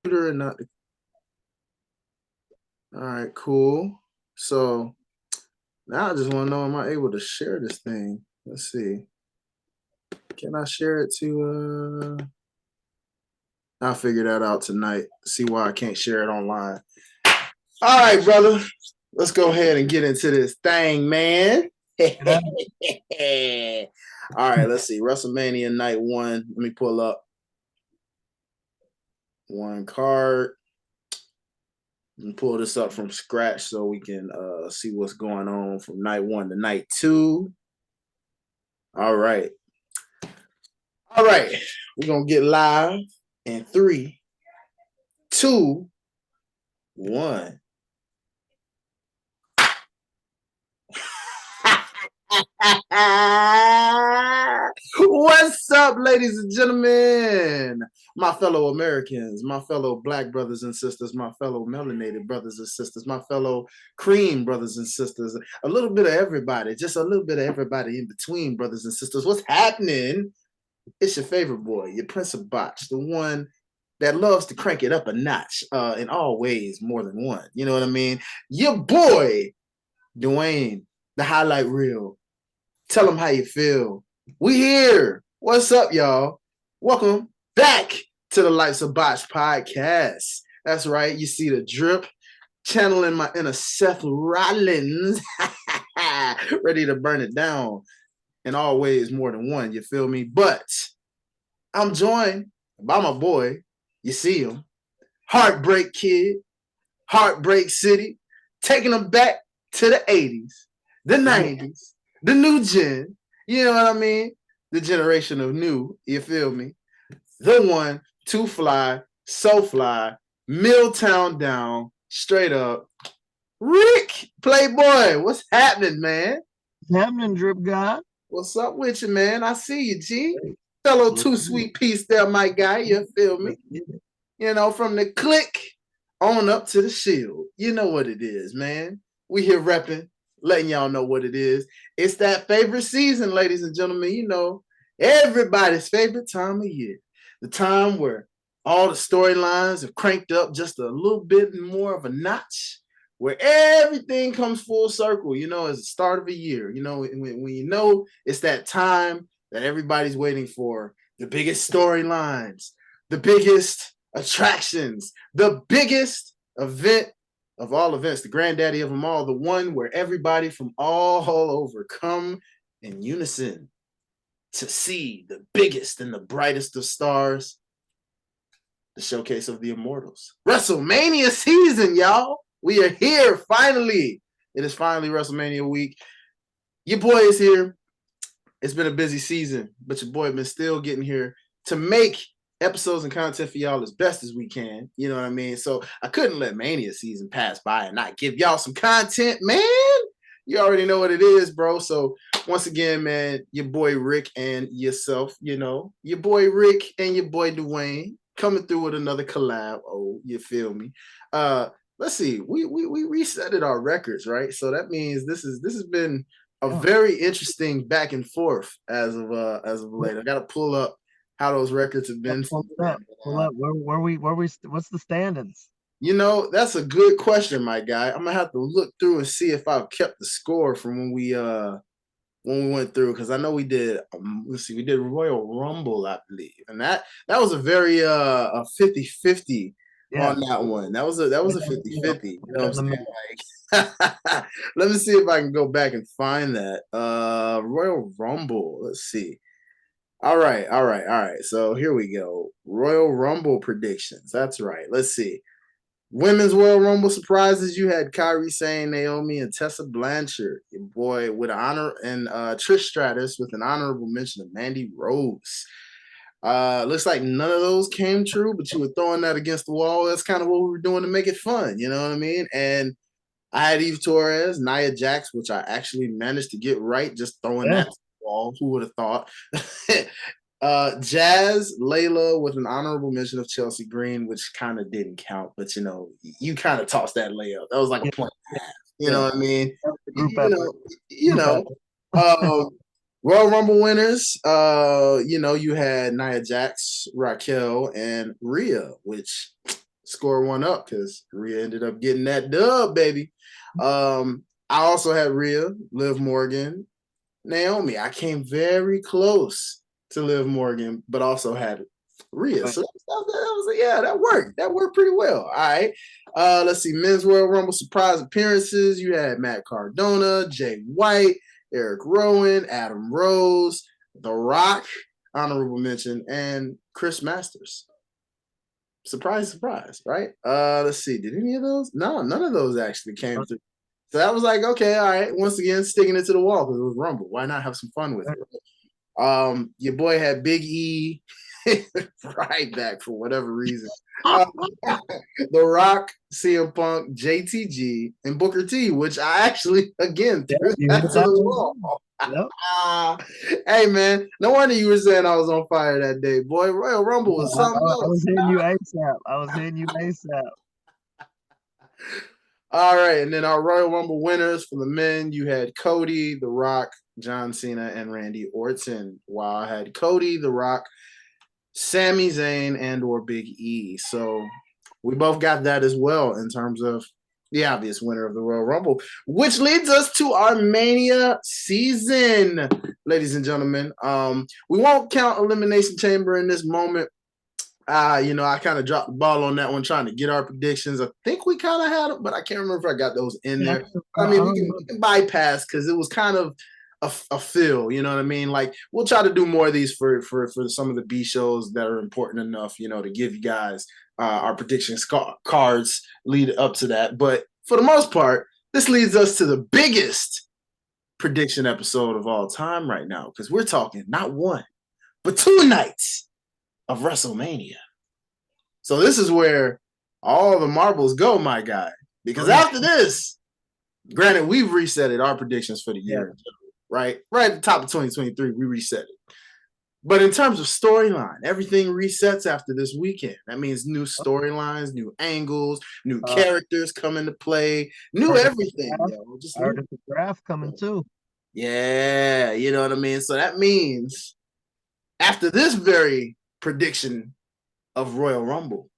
computer and not the. All right, cool. So now I just want to know, am I able to share this thing? Let's see. Can I share it to I'll figure that out tonight. See why I can't share it online. All right, brother. Let's go ahead and get into this thing, man. All right, let's see. WrestleMania night one. Let me pull up one card and pull this up from scratch so we can see what's going on from night one to night two. All right. All right. We're going to get live in 3, 2, 1. What's up, ladies and gentlemen? My fellow Americans, my fellow black brothers and sisters, my fellow melanated brothers and sisters, my fellow cream brothers and sisters, a little bit of everybody, just a little bit of everybody in between, brothers and sisters. What's happening? It's your favorite boy, your Prince of Botch, the one that loves to crank it up a notch in all ways, more than one. You know what I mean? Your boy, Dwayne, the highlight reel. Tell them how you feel. We here. What's up, y'all? Welcome back to the Lights of Botch podcast. That's right. You see the drip channeling my inner Seth Rollins, ready to burn it down in all ways, more than one. You feel me? But I'm joined by my boy. You see him, Heartbreak Kid, Heartbreak City, taking them back to the 80s, the 90s, the new gen. You know what I mean? The generation of new. You feel me? The one, too fly, so fly, Milltown down, straight up. Rick, Playboy, what's happening, man? What's happening, Drip God? What's up with you, man? I see you, G. Fellow Let's two sweet piece there, my guy. You feel me? You know, from the click on up to the shield. You know what it is, man. We here repping, letting y'all know what it is. It's that favorite season, ladies and gentlemen. You know, everybody's favorite time of year. The time where all the storylines have cranked up just a little bit more of a notch, where everything comes full circle, you know, as the start of a year. You know, when you know it's that time that everybody's waiting for, the biggest storylines, the biggest attractions, the biggest event of all events, the granddaddy of them all, the one where everybody from all over come in unison to see the biggest and the brightest of stars, the showcase of the immortals. WrestleMania season, y'all. We are here finally. It is finally WrestleMania week. Your boy is here. It's been a busy season, but your boy been still getting here to make episodes and content for y'all as best as we can. You know what I mean? So I couldn't let Mania season pass by and not give y'all some content, man. You already know what it is, bro. So once again, man, your boy Rick and yourself, you know, your boy Rick and your boy Dwayne coming through with another collab. Oh, you feel me? Let's see. We resetted our records, right? So that means this has been a very interesting back and forth as of late. I got to pull up how those records have been. Pull up. What's the standings? You know, that's a good question, my guy. I'm gonna have to look through and see if I've kept the score from when we went through, because I know we did let's see, we did Royal Rumble, I believe. And that was a very a 50-50 on that one. That was a 50-50. You know what I'm saying? Like let me see if I can go back and find that. Royal Rumble. Let's see. All right. So here we go. Royal Rumble predictions. That's right. Let's see. Women's Royal Rumble surprises. You had Kyrie Sane, Naomi, and Tessa Blanchard. Your boy with an honor, and Trish Stratus with an honorable mention of Mandy Rose. Looks like none of those came true, but you were throwing that against the wall. That's kind of what we were doing to make it fun. You know what I mean? And I had Eve Torres, Nia Jax, which I actually managed to get right, just throwing that to the wall. Who would have thought? Jazz, Layla with an honorable mention of Chelsea Green, which kind of didn't count, but you know, you kind of tossed that layup. That was like a point and a half. You know what I mean? You know. Royal Rumble winners, you know, you had Nia Jax, Raquel, and Rhea, which score one up because Rhea ended up getting that dub, baby. I also had Rhea, Liv Morgan, Naomi. I came very close to Liv Morgan, but also had Rhea. So that worked. That worked pretty well. All right. Let's see. Men's Royal Rumble surprise appearances. You had Matt Cardona, Jay White, Eric Rowan, Adam Rose, The Rock, honorable mention, and Chris Masters. Surprise, surprise, right? Let's see. Did any of those? No, none of those actually came through. So that was like, okay, all right. Once again, sticking it to the wall because it was Rumble. Why not have some fun with it? Right? Your boy had Big E right back for whatever reason. The Rock, CM Punk, JTG, and Booker T, which I actually again threw that to the wall. Yep. Hey man, no wonder you were saying I was on fire that day, boy. Royal Rumble was something else. I was hitting you ASAP. All right, and then our Royal Rumble winners for the men, you had Cody, The Rock, John Cena, and Randy Orton. While I had Cody, The Rock, Sami Zayn, and or Big E. So we both got that as well in terms of the obvious winner of the Royal Rumble, which leads us to our Mania season, ladies and gentlemen. We won't count Elimination Chamber in this moment. I kind of dropped the ball on that one, trying to get our predictions. I think we kind of had them, but I can't remember if I got those in there. I mean, we can bypass because it was kind of a fill, you know what I mean? Like, we'll try to do more of these for some of the B shows that are important enough, to give you guys our predictions cards lead up to that. But for the most part, this leads us to the biggest prediction episode of all time right now, because we're talking not one, but 2 nights of WrestleMania. So this is where all the marbles go, my guy. Because after this, granted, we've reset our predictions for the year, right? Right at the top of 2023, we reset it. But in terms of storyline, everything resets after this weekend. That means new storylines, new angles, new characters come into play, new everything. Just new. The draft coming too. Yeah, you know what I mean? So that means after this very prediction of Royal Rumble.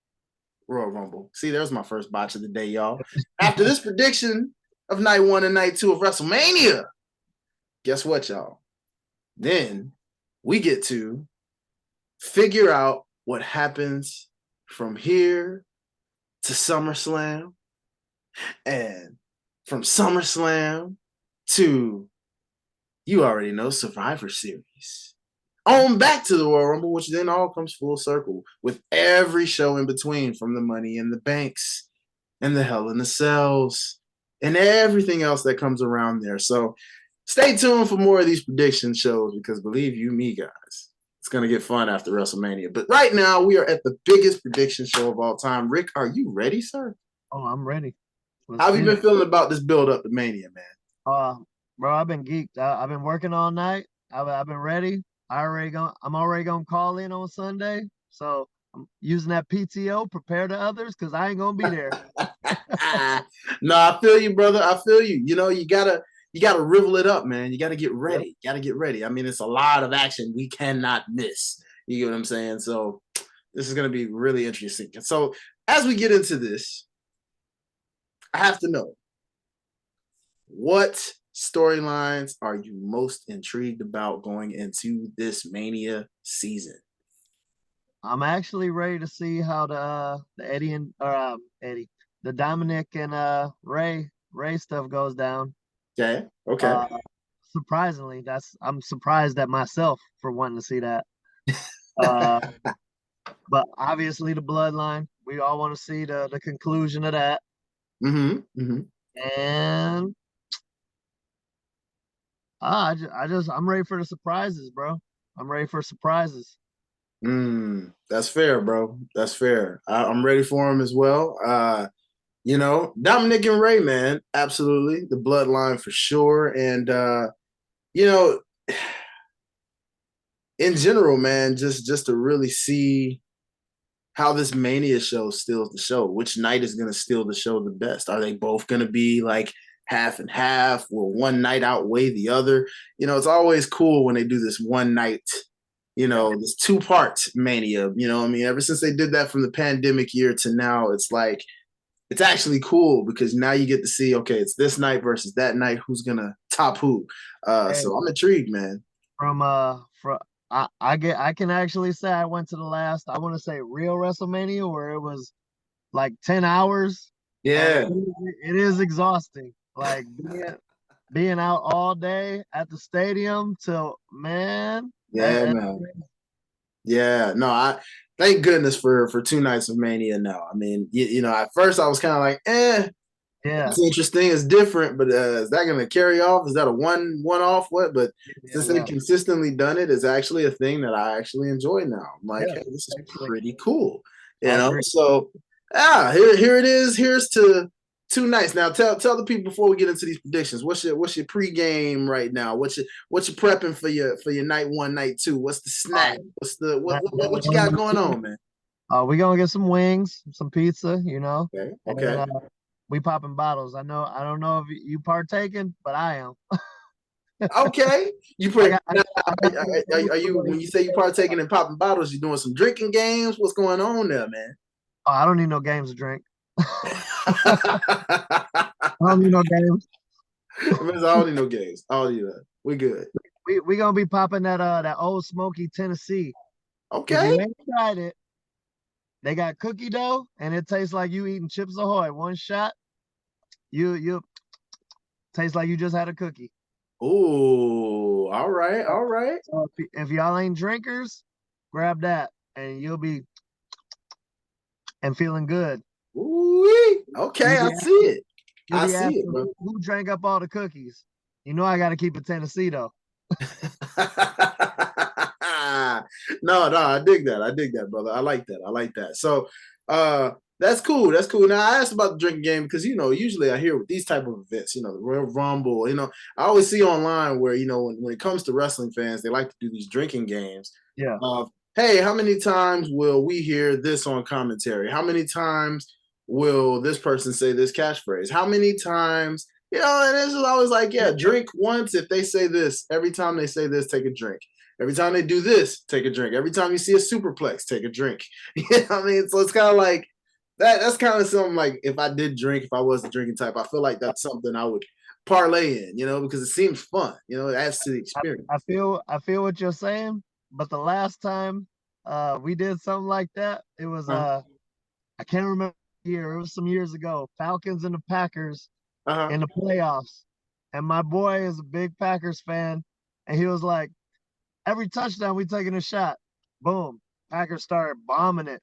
See, there's my first botch of the day, y'all. After this prediction of night 1 and night 2 of WrestleMania, guess what, y'all? Then we get to figure out what happens from here to SummerSlam, and from SummerSlam to, you already know, Survivor Series. On back to the Royal Rumble, which then all comes full circle with every show in between, from the Money in the Banks and the Hell in the Cells and everything else that comes around there. So stay tuned for more of these prediction shows, because believe you me, guys, it's going to get fun after WrestleMania. But right now, we are at the biggest prediction show of all time. Rick, are you ready, sir? Oh, I'm ready. How have you been feeling about this build up to Mania, man? Bro, I've been geeked. I've been working all night. I've been ready. I'm already gonna call in on Sunday, so I'm using that PTO. Prepare the others, because I ain't gonna be there. No, I feel you, brother. I feel you. You gotta rivel it up, man. You gotta get ready. Yep. Gotta get ready. I mean, it's a lot of action we cannot miss. You get what I'm saying? So this is gonna be really interesting. So as we get into this, I have to know, what storylines are you most intrigued about going into this Mania season? I'm actually ready to see how the Dominic and Ray stuff goes down. Okay. Surprisingly, I'm surprised at myself for wanting to see that. But obviously the bloodline, we all want to see the conclusion of that. And I'm ready for the surprises, bro. I'm ready for surprises. That's fair, bro. That's fair. I'm ready for him as well. Dominic and Ray, man, absolutely. The bloodline for sure. And, in general, man, just to really see how this Mania show steals the show. Which night is going to steal the show the best? Are they both going to be like half and half? Will one night outweigh the other? It's always cool when they do this one night this 2-part Mania. I mean, ever since they did that from the pandemic year to now, it's like it's actually cool because now you get to see, okay, it's this night versus that night. Who's gonna top who? Hey, So I'm intrigued, man. from I can actually say I went to the last, I want to say, real WrestleMania where it was like 10 hours, and Yeah, it is exhausting. Like being out all day at the stadium till, man, yeah, man. Yeah, no, I thank goodness for 2 nights of Mania now. I mean, at first I was kind of like, yeah, it's interesting, it's different, but is that going to carry off? Is that a one off? What? But yeah, since they've yeah, consistently done it, it's actually a thing that I actually enjoy now. I'm like, yeah. hey, this is Actually, pretty cool, I agree. So, here it is. Here's to 2 nights. Now, tell the people before we get into these predictions. What's your pregame right now? What you prepping for your night 1, night 2? What's the snack? What's the what you got going on, man? We gonna get some wings, some pizza, Okay, and okay. we popping bottles. I don't know if you partaking, but I am. Okay. You I put got, I now, got, I got are you when you say you partaking in popping bottles, you doing some drinking games? What's going on there, man? Oh, I don't need no games to drink. I don't need no games. I don't need no games. I don't need that. We good. We gonna be popping that old Smoky Tennessee. If Okay. you ain't tried it, they got cookie dough, and it tastes like you eating Chips Ahoy. One shot, you taste like you just had a cookie. Ooh, all right, all right. So if y'all ain't drinkers, grab that, and you'll be and feeling good. Ooh, okay, You'll I be see it. you'll I be see it, asking bro. who drank up all the cookies. You know I got to keep it Tennessee though. No, I dig that. I dig that, brother. I like that. I like that. So that's cool. That's cool. Now I asked about the drinking game because usually I hear with these type of events, the Royal Rumble, I always see online where, when it comes to wrestling fans, they like to do these drinking games Yeah. of, hey, how many times will we hear this on commentary? How many times will this person say this catchphrase? How many times, and it's just always like, yeah, drink once if they say this. Every time they say this, take a drink. Every time they do this, take a drink. Every time you see a superplex, take a drink. You know what I mean? So it's kind of like that. That's kind of something like if I did drink, if I was the drinking type, I feel like that's something I would parlay in, because it seems fun. It adds to the experience. I feel what you're saying, but the last time we did something like that, it was Uh-huh. I can't remember the year. It was some years ago. Falcons and the Packers Uh-huh. in the playoffs. And my boy is a big Packers fan, and he was like, every touchdown we taking a shot. Boom. Packers started bombing it,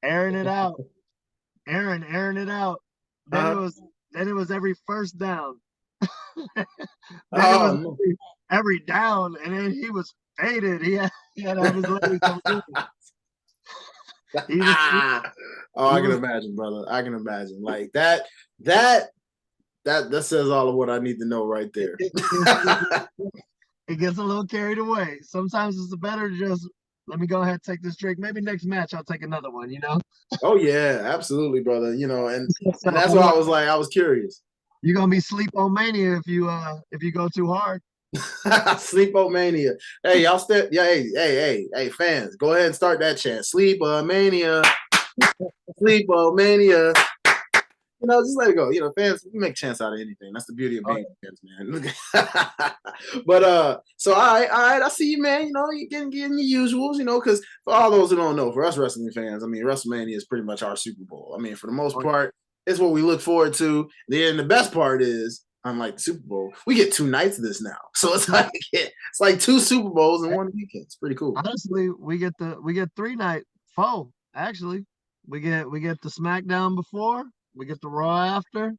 airing it out, airing it out. Then it Uh-huh. was then it was every first down. Then it was Oh no. every down, and then he was faded. He had to have his legs on good. He was Oh, he I can was imagine, brother. I can imagine. Like that that says all of what I need to know right it, there. it, it, it gets a little carried away. Sometimes it's better to just let me go ahead and take this drink. Maybe next match I'll take another one. Oh yeah, absolutely, brother. And So that's why I was like, I was curious. you're gonna be sleep on mania if you go too hard. Sleepomania. Hey, y'all step. Yeah, hey, fans, go ahead and start that chant. Sleepomania, sleepomania. Just let it go. Fans, we make chants out of anything. That's the beauty of Oh, being fans, man. But so all right, I see you, man. You getting your usuals, because for all those who don't know, for us wrestling fans, I mean, WrestleMania is pretty much our Super Bowl. I mean, for the most oh, part, it's what we look forward to. Then the best part is, unlike the Super Bowl, we get 2 nights of this now. So it's yeah. like it's like 2 Super Bowls in one weekend. It's pretty cool. Honestly, we get 3 night four. Actually, we get the SmackDown before, we get the Raw after,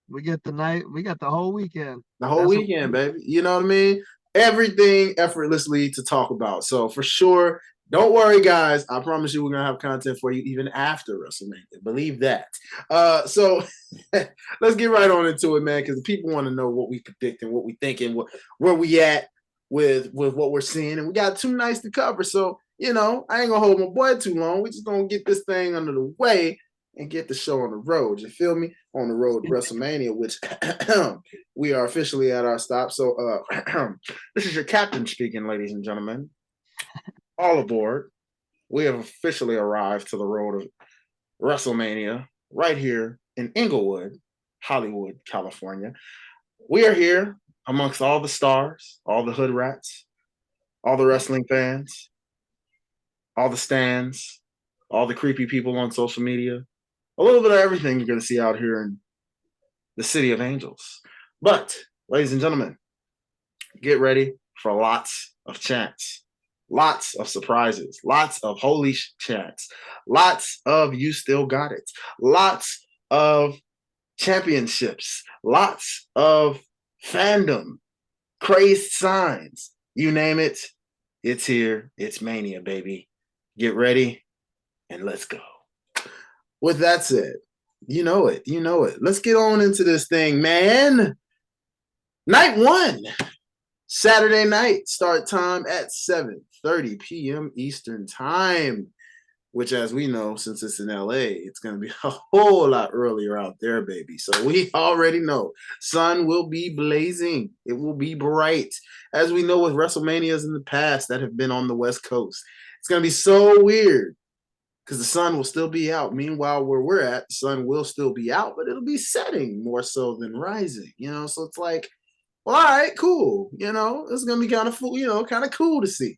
we get the night, we got the whole weekend. The whole That's what weekend, baby. You know what I mean? Everything effortlessly to talk about. So for sure, don't worry, guys. I promise you, we're gonna have content for you even after WrestleMania. Believe that. So let's get right on into it, man, because people want to know what we predict and what we think and where we at with what we're seeing. And we got 2 nights to cover. So I ain't gonna hold my boy too long. We just gonna get this thing under the way and get the show on the road. You feel me? On the road to WrestleMania, which we are officially at our stop. So this is your captain speaking, ladies and gentlemen. all aboard. We have officially arrived to the road of WrestleMania right here in Inglewood, Hollywood, California. We are here amongst all the stars, all the hood rats, all the wrestling fans, all the stands, all the creepy people on social media. A little bit of everything you're going to see out here in the City of Angels. But, ladies and gentlemen, get ready for lots of chants, lots of surprises, lots of holy chants, lots of you still got it, lots of championships, lots of fandom, crazed signs, you name it, it's here. It's Mania, baby. Get ready and let's go. With that said, you know it. You know it. Let's get on into this thing, man. Night one, Saturday night, start time at 7:30 p.m. Eastern time, which, as we know, since it's in LA, it's going to be a whole lot earlier out there, baby. So we already know sun will be blazing. It will be bright. As we know with WrestleManias in the past that have been on the West Coast, it's going to be so weird because the sun will still be out. Meanwhile, where we're at, the sun will still be out, but it'll be setting more so than rising, So it's like, well, all right, cool. It's going to be kind of, kind of cool to see.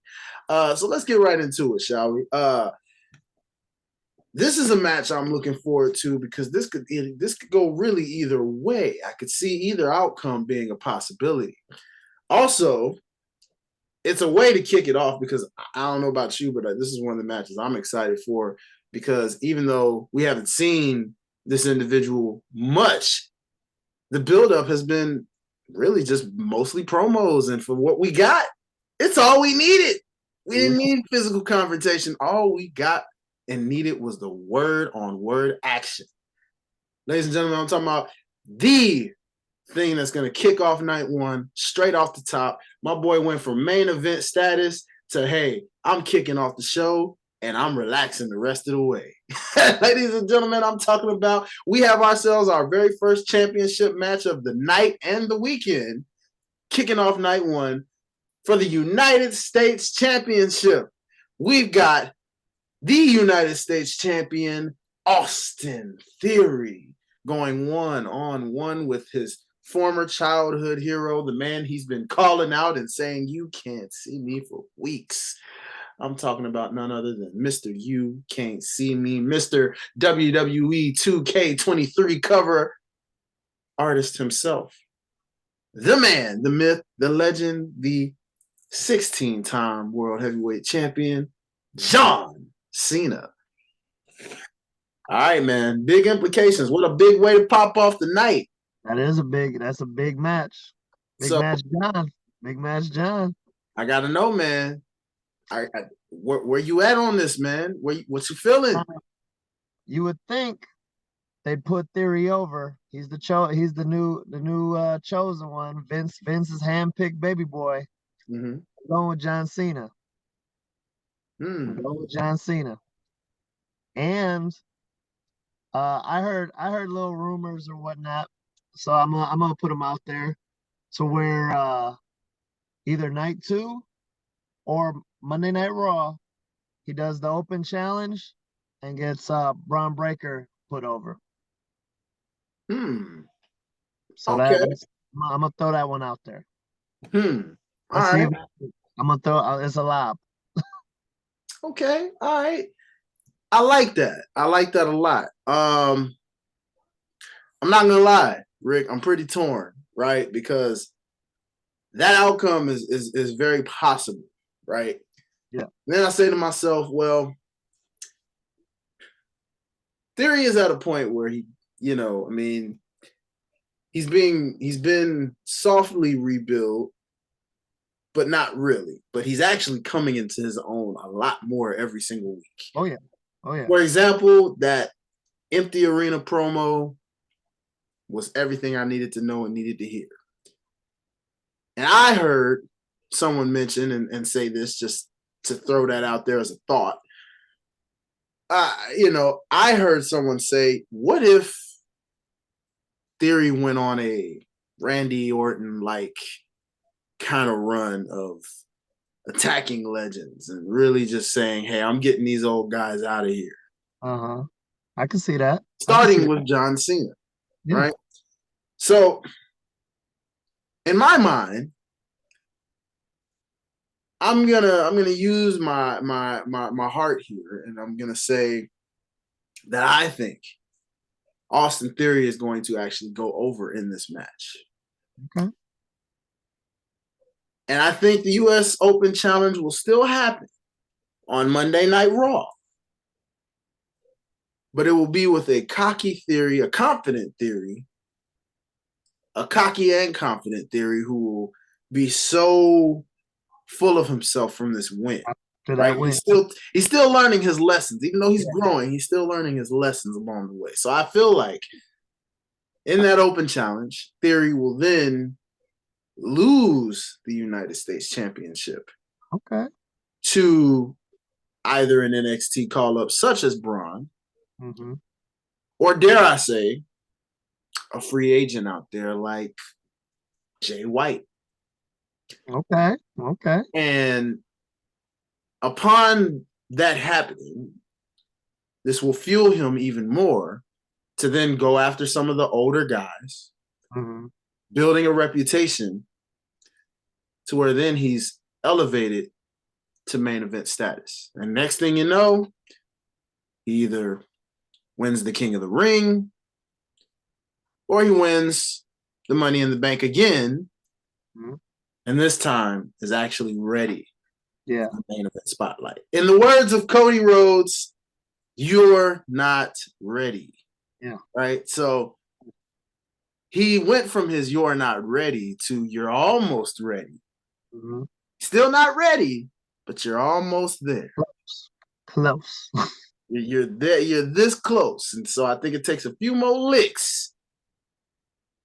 So let's get right into it, shall we? This is a match I'm looking forward to because this could go really either way. I could see either outcome being a possibility. Also, it's a way to kick it off because I don't know about you, but this is one of the matches I'm excited for because even though we haven't seen this individual much, the buildup has been really just mostly promos. And for what we got, it's all we needed. We didn't need physical confrontation. All we got and needed was the word-on-word action. Ladies and gentlemen, I'm talking about the thing that's going to kick off night one straight off the top. My boy went from main event status to, hey, I'm kicking off the show and I'm relaxing the rest of the way. Ladies and gentlemen, I'm talking about we have ourselves our very first championship match of the night and the weekend, kicking off night one for the United States Championship. We've got the United States champion, Austin Theory, going one-on-one with his former childhood hero, the man he's been calling out and saying, you can't see me for weeks. I'm talking about none other than Mr. You Can't See Me, Mr. WWE 2K23 cover artist himself. The man, the myth, the legend, the 16-time world heavyweight champion, John Cena. All right, man. Big implications. What a big way to pop off the night. That's a big match. Big match, John. Big match, John. I gotta know, man. Where you at on this, man? What you feeling? You would think they'd put Theory over. He's the new chosen one. Vince's handpicked baby boy. Mm-hmm. I'm going with John Cena. I'm going with John Cena. And I heard little rumors or whatnot, so I'm gonna put them out there to where either night 2 or Monday Night Raw, he does the open challenge and gets Braun Breaker put over. So okay. I'm gonna throw that one out there. All right. I'm gonna throw it's a lob. Okay, all right. I like that. I like that a lot. I'm not gonna lie, Rick. I'm pretty torn, right? Because that outcome is very possible, right? Yeah. And then I say to myself, well, Theory is at a point where he's been softly rebuilt, but not really. But he's actually coming into his own a lot more every single week. Oh yeah. For example, that empty arena promo was everything I needed to know and needed to hear. And I heard someone mention and say this just to throw that out there as a thought. I heard someone say, what if Theory went on a Randy Orton like kind of run of attacking legends and really just saying, hey, I'm getting these old guys out of here. I can see that. Starting with John Cena, right? So, in my mind, I'm gonna use my heart here, and I'm gonna say that I think Austin Theory is going to actually go over in this match. Okay. And I think the U.S. Open Challenge will still happen on Monday Night Raw. But it will be with a cocky Theory, a confident Theory, a cocky and confident Theory who will be so full of himself from this win. Right? He's still learning his lessons. Even though he's growing, he's still learning his lessons along the way. So I feel like in that Open Challenge, Theory will then lose the United States Championship to either an NXT call-up such as Braun, or dare I say, a free agent out there like Jay White. Okay. And upon that happening, this will fuel him even more to then go after some of the older guys, building a reputation to where then he's elevated to main event status. And next thing you know, he either wins the King of the Ring or he wins the Money in the Bank again, and this time is actually ready for the main event spotlight. In the words of Cody Rhodes, you're not ready. Right? So he went from his you're not ready to you're almost ready. Still not ready, but you're almost there. Close. You're there. You're this close. And so I think it takes a few more licks.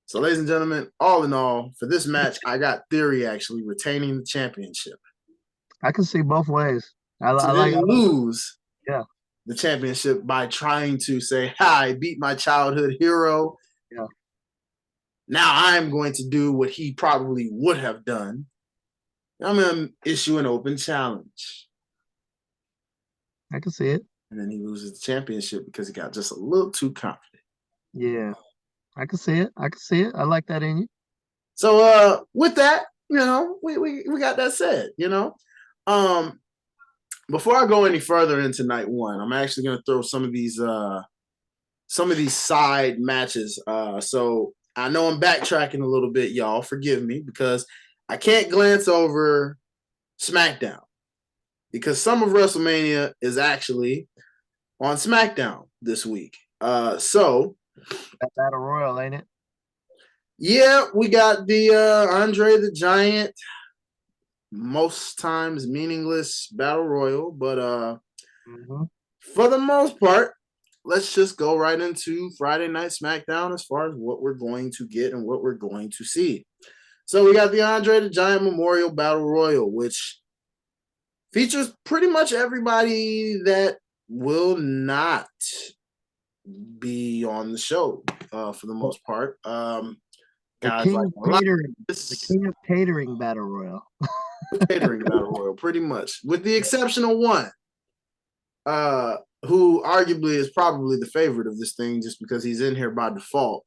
So, ladies and gentlemen, all in all, for this match, I got Theory actually retaining the championship. I can see both ways. I lose the championship by trying to say, I beat my childhood hero. Now I'm going to do what he probably would have done. I'm going to issue an open challenge. I can see it. And then he loses the championship because he got just a little too confident. Yeah. I can see it. I like that in you. So with that, we got that said, before I go any further into night one, I'm actually going to throw some of these side matches. So I know I'm backtracking a little bit, y'all. Forgive me, because I can't glance over SmackDown because some of WrestleMania is actually on SmackDown this week. So that Battle Royal, ain't it? Yeah, we got the Andre the Giant, most times meaningless Battle Royal, but for the most part, let's just go right into Friday Night SmackDown as far as what we're going to get and what we're going to see. So we got the Andre the Giant Memorial Battle Royal, which features pretty much everybody that will not be on the show for the most part. The King of Catering Battle Royal. Catering Battle Royal, pretty much. With the exception of one, who arguably is probably the favorite of this thing just because he's in here by default,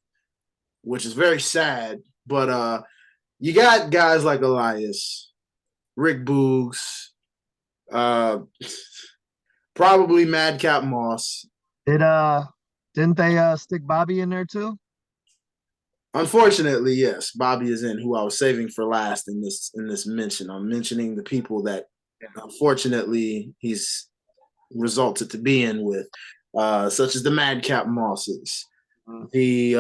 which is very sad. But you got guys like Elias, Rick Boogs, probably Madcap Moss. Didn't they stick Bobby in there too? Unfortunately, yes, Bobby is in, who I was saving for last in this mention. I'm mentioning the people that unfortunately he's resulted to be in with, such as the Madcap Mosses, the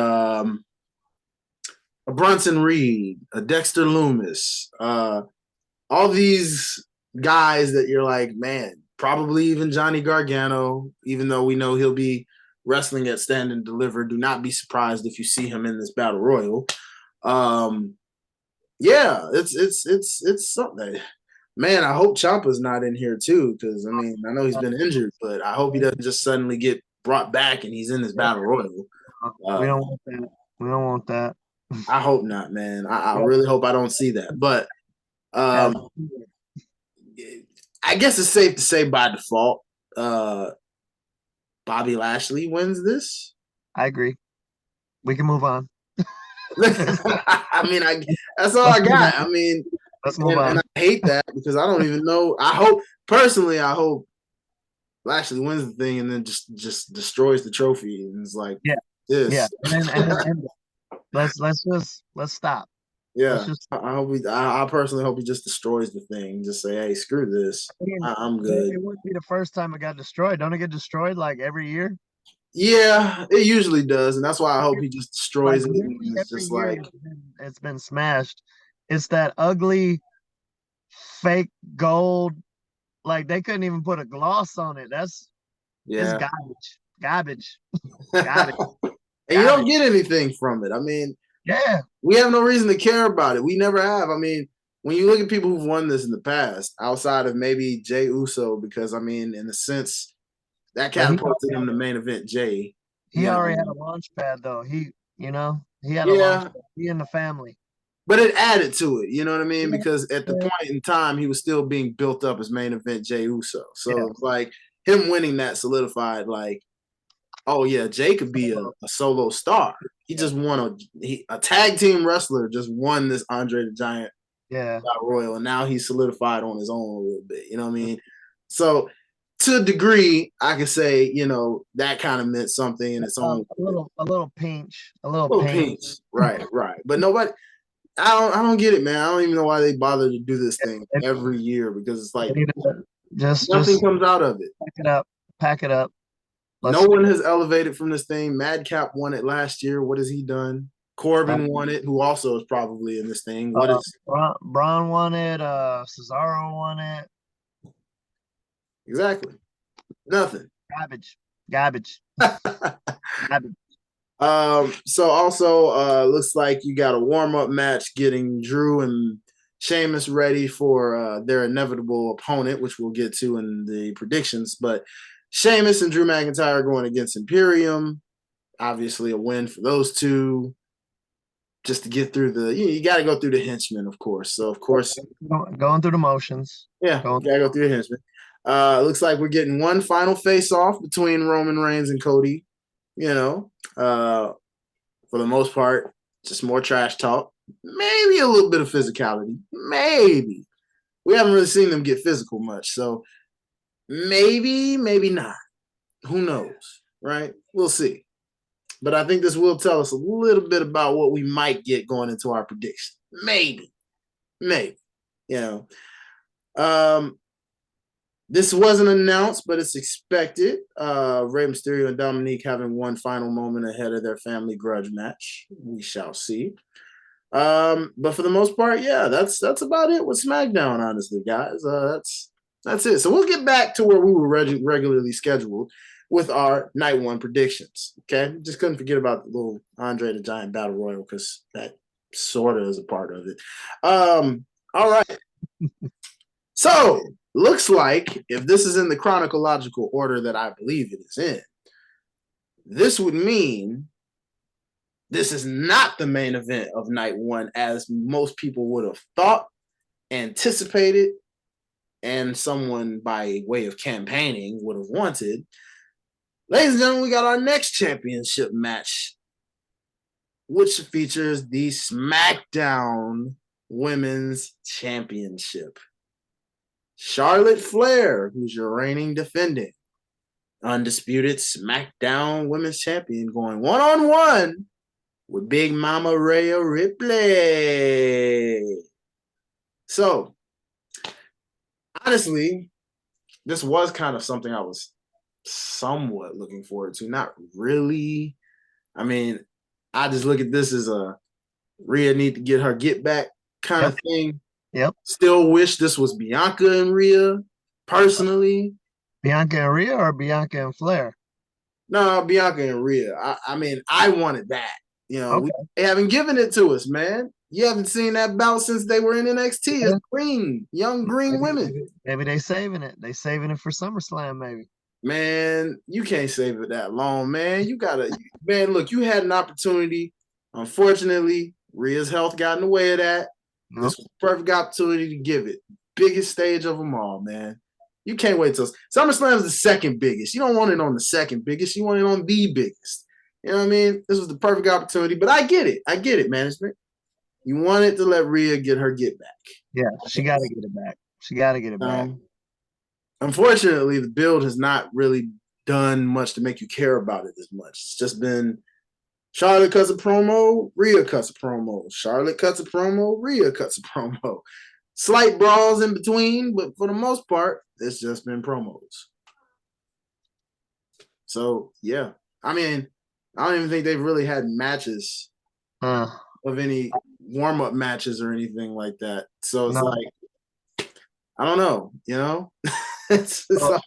a Bronson Reed, a Dexter Loomis, all these guys that you're like, man, probably even Johnny Gargano, even though we know he'll be wrestling at Stand and Deliver. Do not be surprised if you see him in this Battle Royal. Yeah, it's something. Man, I hope Ciampa's not in here too, because I mean, I know he's been injured, but I hope he doesn't just suddenly get brought back and he's in this Battle Royal. We don't want that. We don't want that. I hope not, man. I really hope I don't see that. But I guess it's safe to say by default, Bobby Lashley wins this. I agree. We can move on. I mean, that's all I got. I mean, let's move on. And I hate that because I don't even know. I hope Lashley wins the thing and then just destroys the trophy and it's like, this. Yeah, and then let's stop. Yeah, I personally hope he just destroys the thing. Just say, hey, screw this. I'm good. It wouldn't be the first time it got destroyed. Don't it get destroyed like every year? Yeah, it usually does, and that's why I hope he just destroys it. And it's every just year like it's been smashed. It's that ugly, fake gold. Like they couldn't even put a gloss on it. It's garbage. And you don't get anything from it. I mean, we have no reason to care about it. We never have. I mean, when you look at people who've won this in the past, outside of maybe Jey Uso, because I mean, in a sense, that catapulted him to main event Jey. He already had a launch pad though. He had a launch pad. He in the family. But it added to it, you know what I mean? Because at the point in time, he was still being built up as main event Jey Uso. So it's like him winning that solidified, like, oh yeah, Jey could be a solo star. He just won a tag team wrestler just won this Andre the Giant Battle Royal, and now he's solidified on his own a little bit. You know what I mean? So to a degree, I could say, you know, that kind of meant something in its own. A little pinch. Right. But nobody. I don't get it, man. I don't even know why they bother to do this thing every year because it's like nothing comes out of it. Pack it up. No one has elevated from this thing. Madcap won it last year. What has he done? Corbin won it, who also is probably in this thing. What is Braun won it? Cesaro won it. Exactly. Nothing. Garbage. So also looks like you got a warm-up match getting Drew and Sheamus ready for their inevitable opponent, which we'll get to in the predictions. But Sheamus and Drew McIntyre going against Imperium. Obviously a win for those two. Just to get through you got to go through the henchmen, of course. So, of course. Going through the motions. Yeah, got to go through the henchmen. Looks like we're getting one final face-off between Roman Reigns and Cody. You know, for the most part, just more trash talk. Maybe a little bit of physicality. Maybe. We haven't really seen them get physical much. So maybe not. Who knows, right? We'll see. But I think this will tell us a little bit about what we might get going into our prediction. Maybe. You know. This wasn't announced, but it's expected. Rey Mysterio and Dominique having one final moment ahead of their family grudge match. We shall see. But for the most part, yeah, that's about it with SmackDown, honestly, guys. That's it. So we'll get back to where we were regularly scheduled with our night one predictions. Okay, just couldn't forget about the little Andre the Giant Battle Royal because that sort of is a part of it. All right. So looks like if this is in the chronological order that I believe it is in, this would mean this is not the main event of night one as most people would have thought, anticipated, and someone by way of campaigning would have wanted. Ladies and gentlemen, we got our next championship match, which features the SmackDown Women's Championship. Charlotte Flair, who's your reigning defending undisputed SmackDown Women's Champion, going one-on-one with Big Mama Rhea Ripley. So, honestly, this was kind of something I was somewhat looking forward to. Not really. I mean, I just look at this as a Rhea need to get her get back kind of thing. Yep. Still wish this was Bianca and Rhea, personally. Bianca and Rhea or Bianca and Flair? No, Bianca and Rhea. I mean, I wanted that. You know, they haven't given it to us, man. You haven't seen that bout since they were in NXT as young green women. Maybe they saving it. They saving it for SummerSlam, maybe. Man, you can't save it that long, man. You gotta, man. Look, you had an opportunity. Unfortunately, Rhea's health got in the way of that. This was the perfect opportunity to give it. biggest stage of them all, man. You can't wait till SummerSlam is the second biggest. You don't want it on the second biggest. You want it on the biggest. You know what I mean? This was the perfect opportunity, but I get it. I get it, management. You wanted to let Rhea get her get back. Yeah, she got to get it back. She got to get it back. Unfortunately, the build has not really done much to make you care about it as much. It's just been Charlotte cuts a promo, Rhea cuts a promo. Charlotte cuts a promo, Rhea cuts a promo. Slight brawls in between, but for the most part, it's just been promos. So, yeah. I mean, I don't even think they've really had matches of any warm-up matches or anything like that. So it's like, I don't know, you know? So,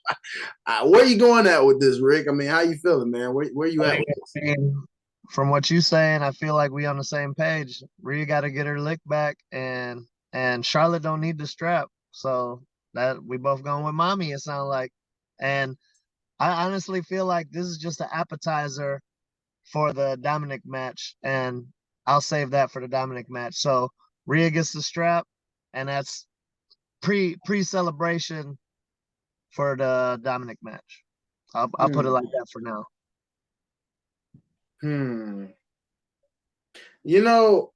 where you going at with this, Rick? I mean, how you feeling, man? Where you at with this? From what you saying, I feel like we on the same page. Rhea got to get her lick back, and Charlotte don't need the strap. So that we both going with mommy, it sounds like. And I honestly feel like this is just an appetizer for the Dominic match, and I'll save that for the Dominic match. So Rhea gets the strap, and that's pre-celebration for the Dominic match. I'll put it like that for now. You know,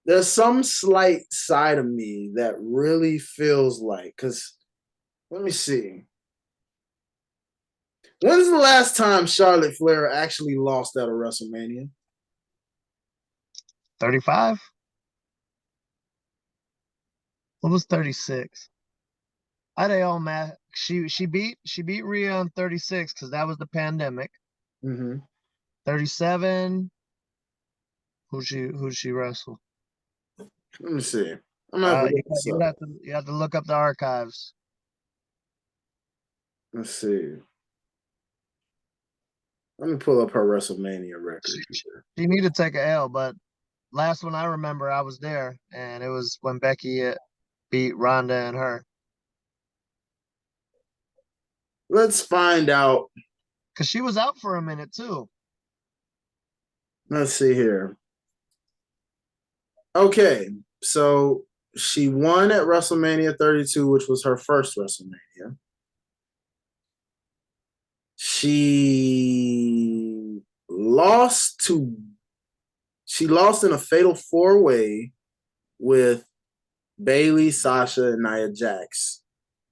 there's some slight side of me that really feels like, because let me see. When's the last time Charlotte Flair actually lost at a WrestleMania? 35? What was 36? Are they all mad? She beat Rhea on 36 because that was the pandemic. 37. Who'd she wrestle? Let me see. I'm gonna you have to look up the archives. Let's see. Let me pull up her WrestleMania record. She need to take a L, but last one I remember, I was there, and it was when Becky beat Ronda and her. Let's find out. Because she was out for a minute, too. Let's see here. Okay, so she won at WrestleMania 32, which was her first WrestleMania. She lost in a fatal 4-way with Bayley, Sasha, and Nia Jax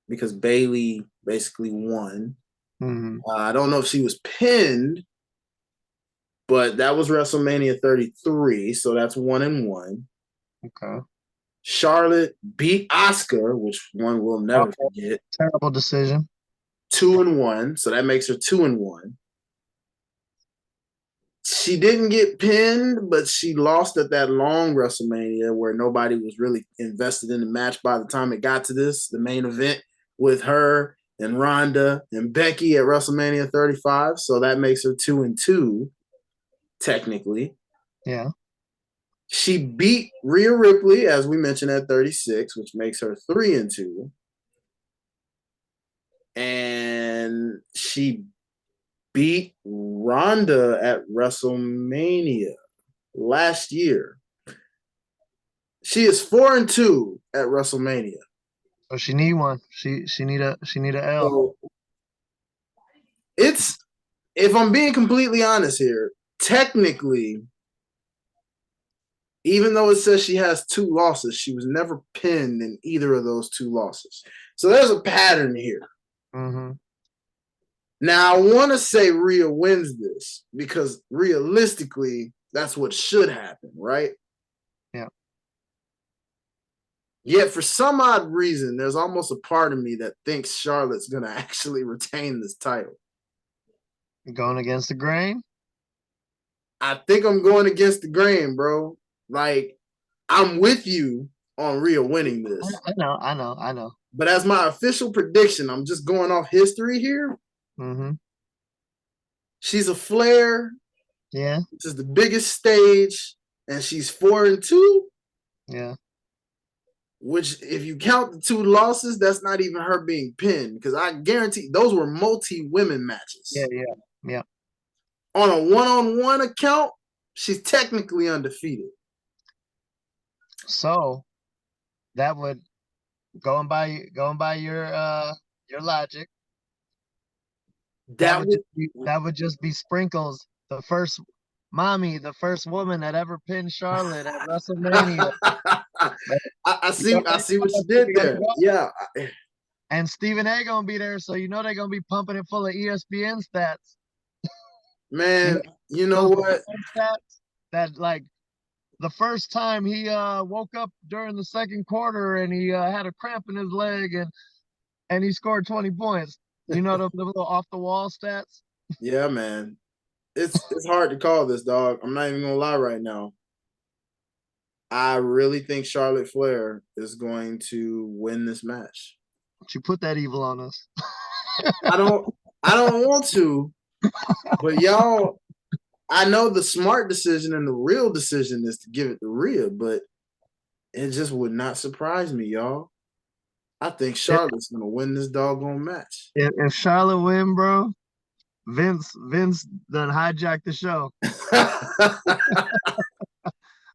because Bayley basically won. I don't know if she was pinned, but that was WrestleMania 33, so that's 1-1. Okay. Charlotte beat Asuka, which one will never forget. Terrible decision. 2-1, so that makes her 2-1. She didn't get pinned, but she lost at that long WrestleMania where nobody was really invested in the match by the time it got to the main event with her and Ronda and Becky at WrestleMania 35. So that makes her 2-2, technically. Yeah. She beat Rhea Ripley, as we mentioned, at 36, which makes her 3-2. And she beat Ronda at WrestleMania last year. She is 4-2 at WrestleMania. So she need one. She need a L. So it's, if I'm being completely honest here, technically, even though it says she has 2 losses, she was never pinned in either of those 2 losses. So there's a pattern here. Now, I want to say Rhea wins this because realistically, that's what should happen, right? Yeah. Yet for some odd reason, there's almost a part of me that thinks Charlotte's going to actually retain this title. You going against the grain? I think I'm going against the grain, bro. Like, I'm with you on Rhea winning this. I know. But as my official prediction, I'm just going off history here. She's a Flair. Yeah. This is the biggest stage, and she's 4-2. Yeah. Which, if you count the 2 losses, that's not even her being pinned, because I guarantee those were multi-women matches. Yeah. On a one-on-one account, she's technically undefeated. So, that would going by your logic. That would That would just be Sprinkles, the first the first woman that ever pinned Charlotte at WrestleMania. I You know I how see what you that's did gonna there. go. Yeah. And Stephen A gonna be there, so you know they're gonna be pumping it full of ESPN stats. You know Man, you know those what? stats that like the first time he woke up during the second quarter and he had a cramp in his leg and he scored 20 points. You know the little off the wall stats. Yeah, man. It's hard to call this, dog. I'm not even gonna lie right now. I really think Charlotte Flair is going to win this match. But you put that evil on us. I don't I don't want to, but y'all, I know the smart decision and the real decision is to give it to Rhea, but it just would not surprise me, y'all. I think If, Charlotte's gonna win this doggone match. if Charlotte win, bro, Vince done hijacked the show.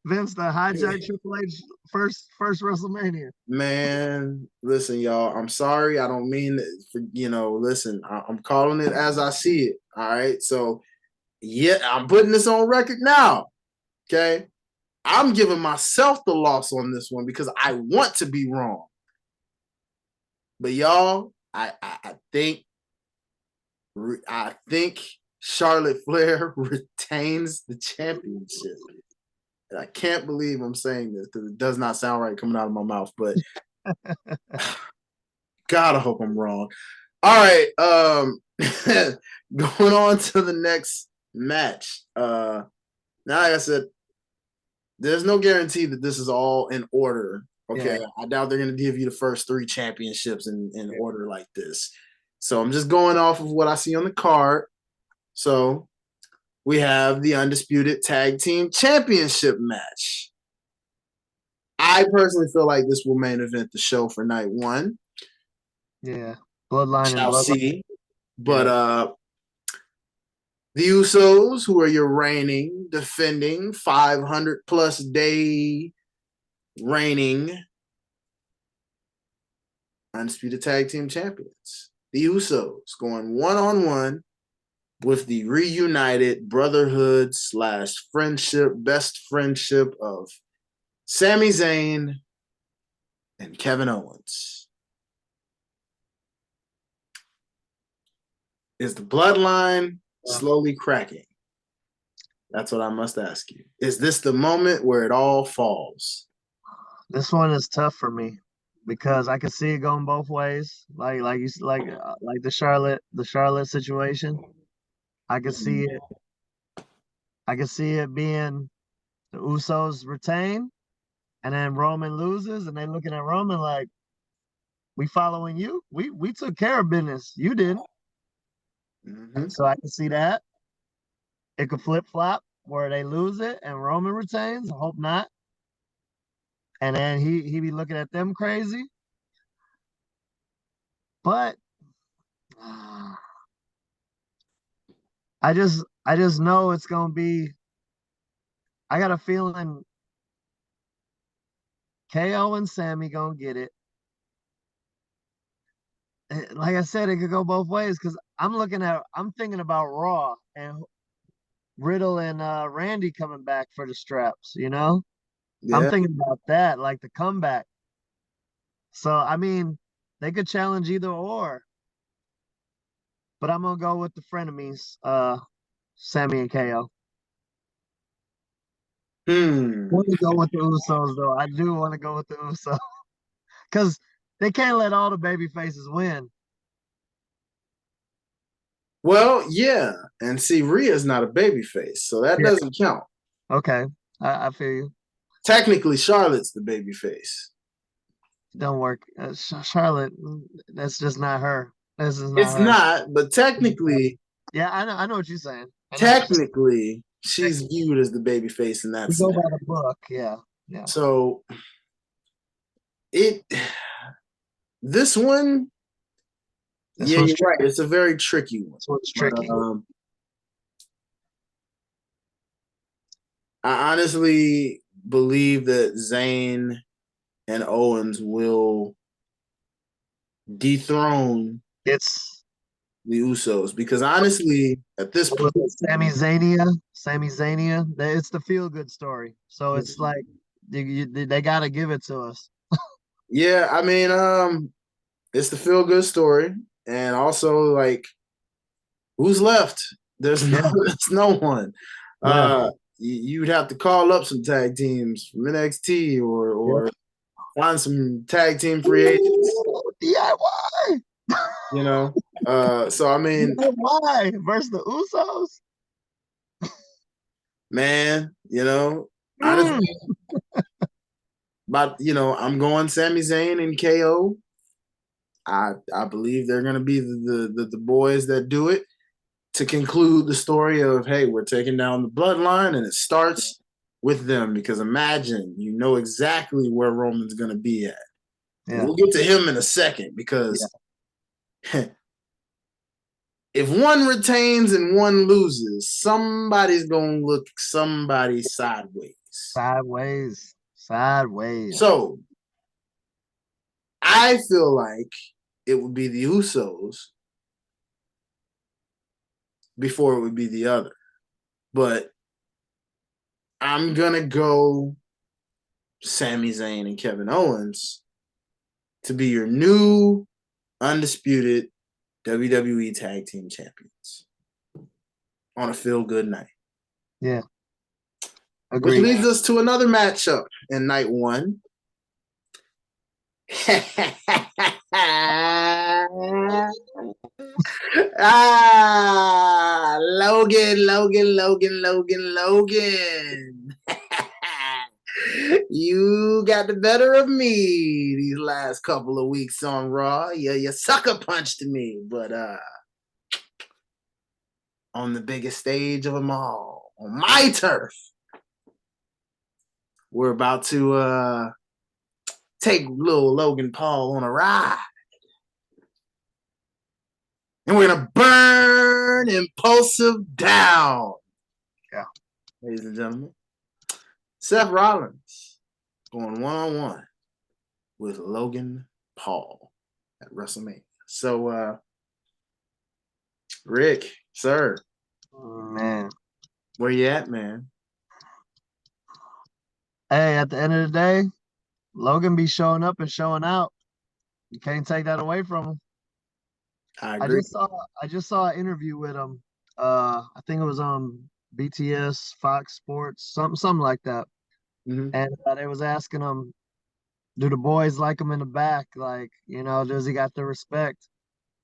Vince done hijacked Triple H first WrestleMania. Man, listen, y'all. I'm sorry. I don't mean for, listen, I'm calling it as I see it. All right. So, yeah, I'm putting this on record now. Okay. I'm giving myself the loss on this one because I want to be wrong. But y'all, I think Charlotte Flair retains the championship. And I can't believe I'm saying this because it does not sound right coming out of my mouth, but God, I hope I'm wrong. All right, going on to the next match. Now, like I said, there's no guarantee that this is all in order. Okay, Yeah. I doubt they're going to give you the first 3 championships in order like this. So I'm just going off of what I see on the card. So we have the Undisputed Tag Team Championship match. I personally feel like this will main event the show for night 1. Yeah. Bloodline and Shall Bloodline. see. But the Usos, who are your reigning, defending, 500 plus day reigning Undisputed Tag Team Champions. The Usos going 1-on-1 with the reunited brotherhood / friendship, best friendship of Sami Zayn and Kevin Owens. Is the bloodline slowly cracking? That's what I must ask you. Is this the moment where it all falls? This one is tough for me because I can see it going both ways. Like the Charlotte situation. I can see it. I can see it being the Usos retain, and then Roman loses, and they looking at Roman like, "We following you. We took care of business. You didn't." Mm-hmm. So I can see that. It could flip flop where they lose it and Roman retains. I hope not. And then he be looking at them crazy. But I just know it's gonna be. I got a feeling KO and Sammy gonna get it. Like I said, it could go both ways because I'm thinking about Raw and Riddle and Randy coming back for the straps. I'm Yeah. thinking about that, like the comeback. So I mean, they could challenge either or, but I'm gonna go with the frenemies, Sammy and KO. I want to go with the Usos though. I do want to go with the Usos because they can't let all the baby faces win. Well, yeah. And see, Rhea's not a baby face, so that Yeah. doesn't count. Okay. I feel you. Technically, Charlotte's the baby face. Don't work. Charlotte, that's just not her. This is not It's her. not, but technically, Yeah, I know what you're saying. I know what you're saying. technically, she's viewed as the baby face in that We go by scenario. the book. Yeah. Yeah. So it this one, This yeah, one's you're tricky. right. It's a very tricky one. This one's But tricky. I honestly believe that Zayn and Owens will dethrone It's the Usos? Because honestly, at this what was point, it, Sami Zania. It's the feel good story. So it's like they got to give it to us. yeah, I mean, it's the feel good story, and also like who's left? There's no, Yeah, there's no one. yeah, You'd have to call up some tag teams from NXT yeah. or find some tag team free agents. Ooh, DIY, You know, so I mean, DIY versus the Usos. man, honestly, Mm. but I'm going Sami Zayn and KO. I believe they're going to be the boys that do it to conclude the story of, hey, we're taking down the bloodline, and it starts with them. Because imagine, you know exactly where Roman's going to be at, and Yeah, we'll get to him in a second. yeah. Because if one retains and one loses, somebody's going to look somebody sideways. Sideways, sideways. So I feel like it would be the Usos before it would be the other. But I'm going to go Sami Zayn and Kevin Owens to be your new undisputed WWE Tag Team Champions on a feel good night. Yeah, Which agreed. leads us to another matchup in night one. Logan. You got the better of me these last couple of weeks on Raw. You sucker punched me, but on the biggest stage of them all, on my turf, we're about to take little Logan Paul on a ride. And we're going to burn Impulsive down. Yeah. Ladies and gentlemen, Seth Rollins going one-on-one with Logan Paul at WrestleMania. So, Rick, sir, Man. where you at, man? Hey, at the end of the day, Logan be showing up and showing out. You can't take that away from him. I I agree. just saw an interview with him. I think it was on BTS, Fox Sports, something like that. Mm-hmm. And they was asking him, do the boys like him in the back? Like, does he got the respect?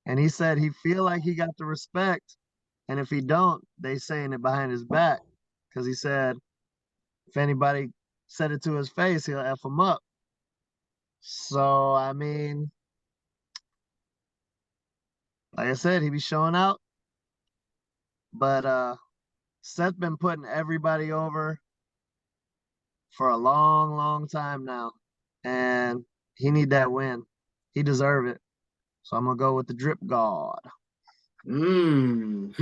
And he said he feel like he got the respect, and if he don't, they saying it behind his back. Because he said if anybody said it to his face, he'll F him up. So I mean, like I said, he be showing out, but Seth been putting everybody over for a long, long time now, and he need that win. He deserve it. So I'm gonna go with the drip god. Mm.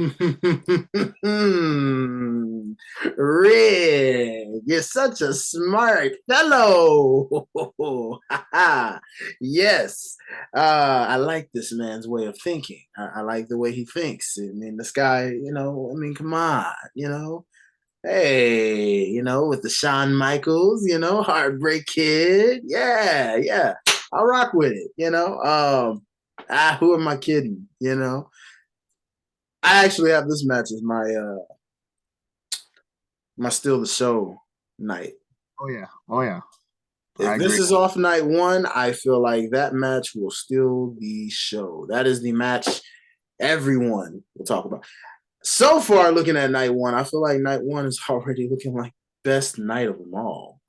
Rick, you're such a smart fellow. Yes. I like this man's way of thinking. I like the way he thinks. I mean, this guy, come on, Hey, with the Shawn Michaels, Heartbreak Kid. Yeah, yeah. I'll rock with it, who am I kidding? I actually have this match as my Steal the Show night. Oh yeah, oh yeah. I If this agree. is off night one, I feel like that match will steal the show. That is the match everyone will talk about. So far, looking at night one, I feel like night one is already looking like best night of them all.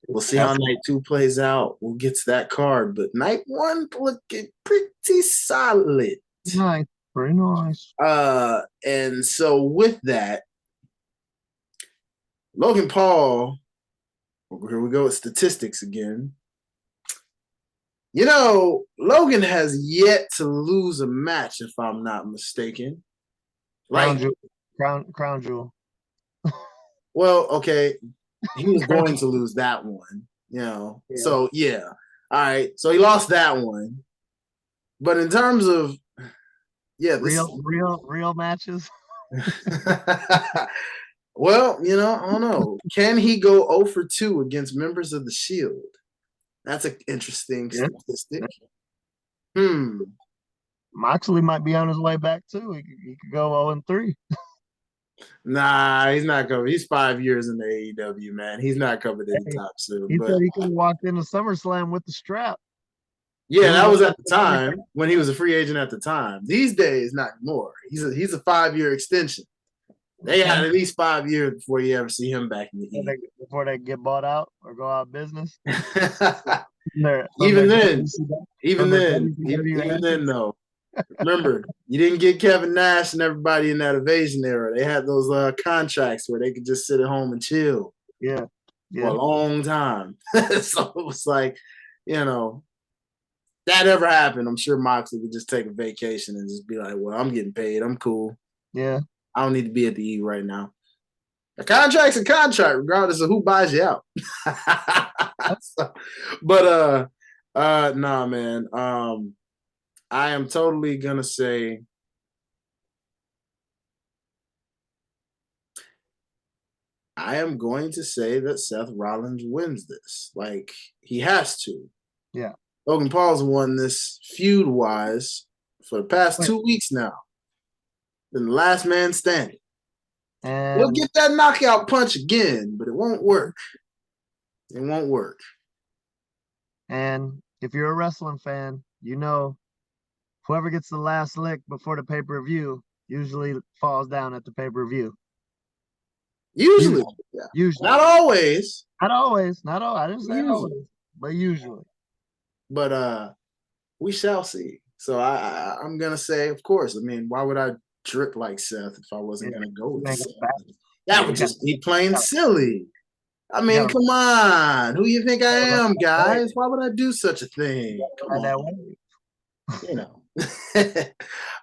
We'll see how night two plays out. We'll get to that card, but night one looking pretty solid. Nice, very nice. And so with that, Logan Paul, here we go with statistics again. Logan has yet to lose a match, if I'm not mistaken. Crown Like, jewel, crown jewel. well, okay, he was going to lose that one, Yeah. Yeah. So yeah. All right. So he lost that one. But in terms of this Real matches. well, I don't know. Can he go 0 for 2 against members of the Shield? That's an interesting Yeah. statistic. Hmm. Moxley might be on his way back too. He could go 0-3. Nah, he's not coming. He's 5 years in the AEW, man. He's not coming Hey, anytime soon. he But said he could have walked into SummerSlam with the strap. He yeah, was that like, was at the time when he was a free agent at the time. These days, not anymore. He's a 5-year extension. They had at least 5 years before you ever see him back in the before they get bought out or go out of business. E. From even their then, WCW, even from their then, WCW even then, antics. though. Remember, you didn't get Kevin Nash and everybody in that Evasion era. They had those contracts where they could just sit at home and chill Yeah. for a Yeah. long time. So it was like, that ever happened, I'm sure Moxley would just take a vacation and just be like, well, I'm getting paid. I'm cool. Yeah. I don't need to be at the E right now. A contract's a contract, regardless of who buys you out. So, but nah, man. I am totally gonna say that Seth Rollins wins this. Like, he has to. Yeah. Logan Paul's won this feud-wise for the past 2 weeks now. Been the last man standing. He'll And get that knockout punch again, but it won't work. It won't work. if you're a wrestling fan, you know whoever gets the last lick before the pay-per-view usually falls down at the pay-per-view. Usually. Yeah. Usually. Not always. Not always. Not all. I didn't say Usually. always, but usually. But we shall see. So I'm gonna say, of course. I mean, why would I drip like Seth if I wasn't gonna go with Seth? That would just be plain silly. I mean, come on. Who you think I am, guys? Why would I do such a thing? Come on.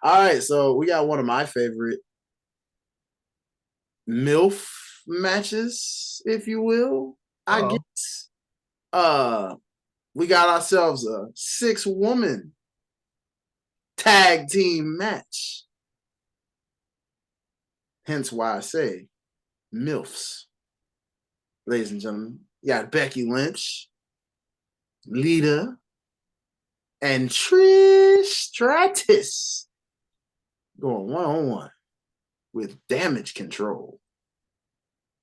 All right, so we got one of my favorite MILF matches, if you will, I guess. We got ourselves a 6-woman tag team match. Hence why I say MILFs. Ladies and gentlemen, you got Becky Lynch, Lita, and Trish Stratus going one-on-one with Damage Control.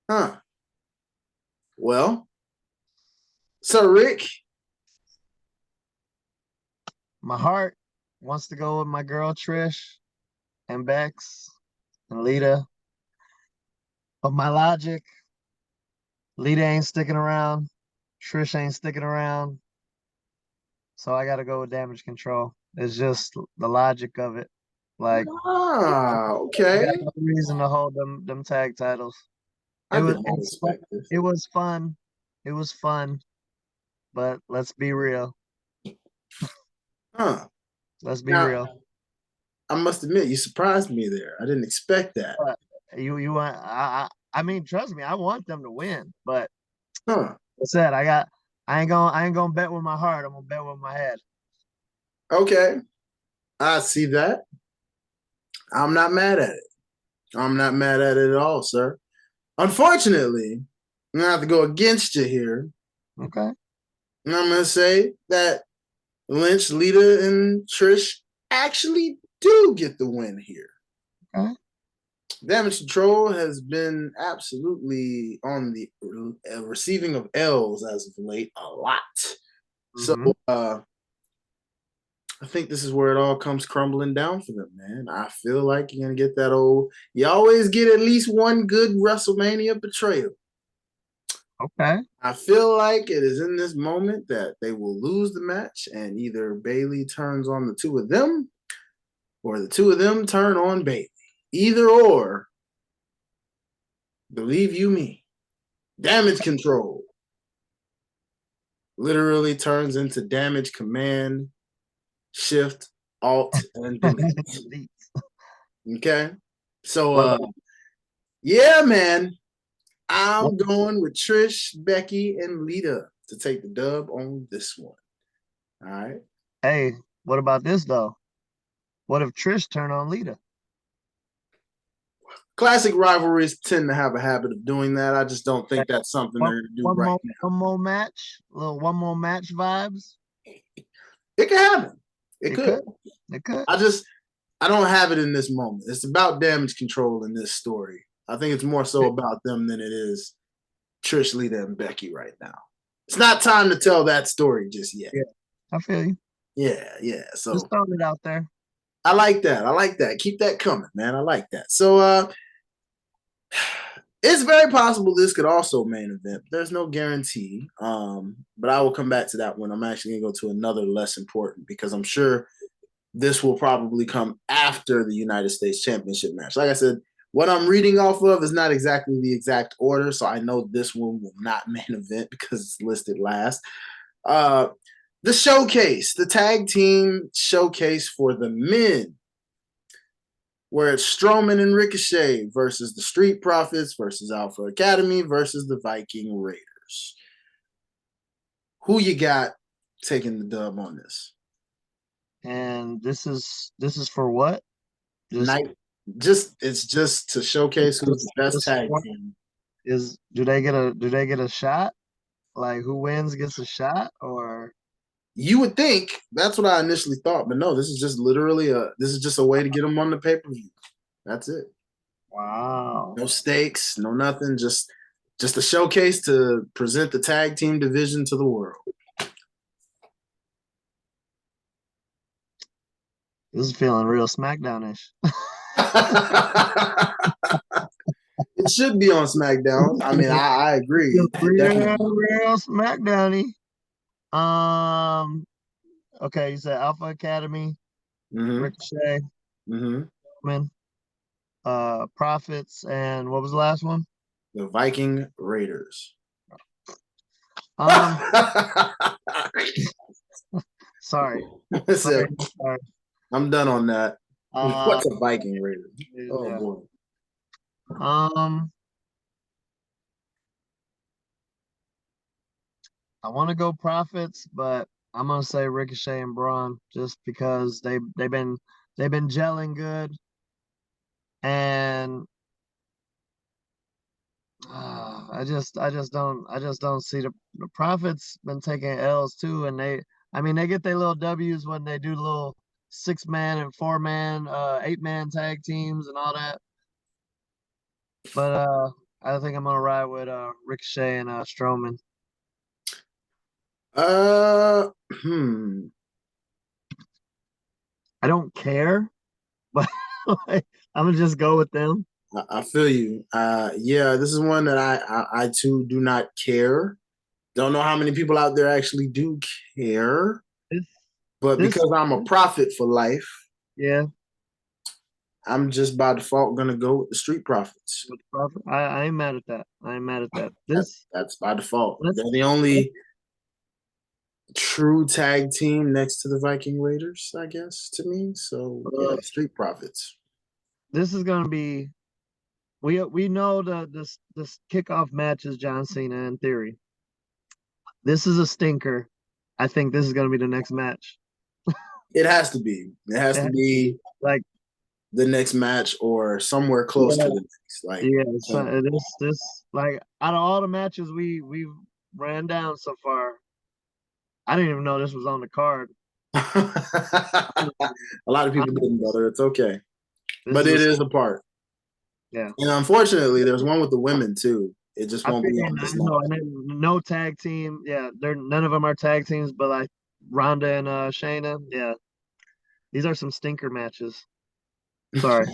Huh. Well, Sir Rick. My heart wants to go with my girl Trish and Bex and Lita. But my logic, Lita ain't sticking around. Trish ain't sticking around. So I got to go with Damage Control. It's just the logic of it. Like, okay. I got no reason to hold them tag titles. It was fun. It was fun. But let's be real. Huh. Let's be real. I must admit, you surprised me there. I didn't expect that. You want? I mean, trust me, I want them to win. But I said I ain't gonna bet with my heart. I'm gonna bet with my head. Okay, I see that. I'm not mad at it. I'm not mad at it at all, sir. Unfortunately, I'm gonna have to go against you here. Okay. And I'm gonna say that Lynch, Lita, and Trish actually do get the win here. Okay. Damage Control has been absolutely on the receiving of L's as of late a lot. So I think this is where it all comes crumbling down for them, man. I feel like you're going to get that old, you always get at least one good WrestleMania betrayal. Okay. I feel like it is in this moment that they will lose the match and either Bayley turns on the two of them or the two of them turn on Bayley. Either or, believe you me, Damage Control literally turns into Damage Command, Shift, Alt, and Delete. Okay? So, yeah, man. I'm going with Trish, Becky, and Lita to take the dub on this one. All right. Hey, what about this though? What if Trish turned on Lita? Classic rivalries tend to have a habit of doing that. I just don't think that's something they're going to do right now. One more match, one more match vibes. It could happen. It could. It could. I don't have it in this moment. It's about damage control in this story. I think it's more so about them than it is Trish, Lita, and Becky right now. It's not time to tell that story just yet. Yeah, I feel you. Yeah. So just throwing it out there. I like that. Keep that coming, man. I like that. So it's very possible this could also main event. There's no guarantee. But I will come back to that one. I'm actually gonna go to another less important because I'm sure this will probably come after the United States Championship match. Like I said, what I'm reading off of is not exactly the exact order, so I know this one will not main event because it's listed last. The showcase, the tag team showcase for the men, where it's Strowman and Ricochet versus the Street Profits versus Alpha Academy versus the Viking Raiders. Who you got taking the dub on this? And this is for what? It's just to showcase who's the best tag team. Do they get a shot? Like who wins gets a shot, or you would think that's what I initially thought, but no, this is just literally a way to get them on the pay-per-view. That's it. Wow. No stakes, no nothing, just a showcase to present the tag team division to the world. This is feeling real SmackDown-ish. It should be on SmackDown. I mean, I agree. Real SmackDown-y. Okay, you said Alpha Academy, Ricochet, Profits, and what was the last one? The Viking Raiders. Sorry. Sorry. I'm done on that. What's a Viking Raider? Oh yeah. boy. I want to go Profits, but I'm gonna say Ricochet and Braun just because they've been gelling good, and I just don't see the Profits been taking L's too, and they get their little W's when they do little 6-man and 4-man, 8-man tag teams and all that. But I think I'm gonna ride with Ricochet and Strowman. I don't care, but I'm gonna just go with them. I feel you. Yeah, this is one that I too do not care. Don't know how many people out there actually do care, but because I'm a prophet for life, yeah, I'm just by default gonna go with the Street Profits. I ain't mad at that. That's by default. They're the only true tag team next to the Viking Raiders, I guess, to me. So yeah, Street Profits. This is gonna be. We know this kickoff match is John Cena in theory. This is a stinker. I think this is gonna be the next match. It has to be. It has to be like the next match or somewhere close to the next. Like this like out of all the matches we've ran down so far, I didn't even know this was on the card. A lot of people didn't, brother. It's okay. But it is a part. Yeah. And unfortunately, there's one with the women too. It just won't be on this night. No tag team. Yeah, none of them are tag teams, but like Ronda and Shayna. Yeah. These are some stinker matches. Sorry.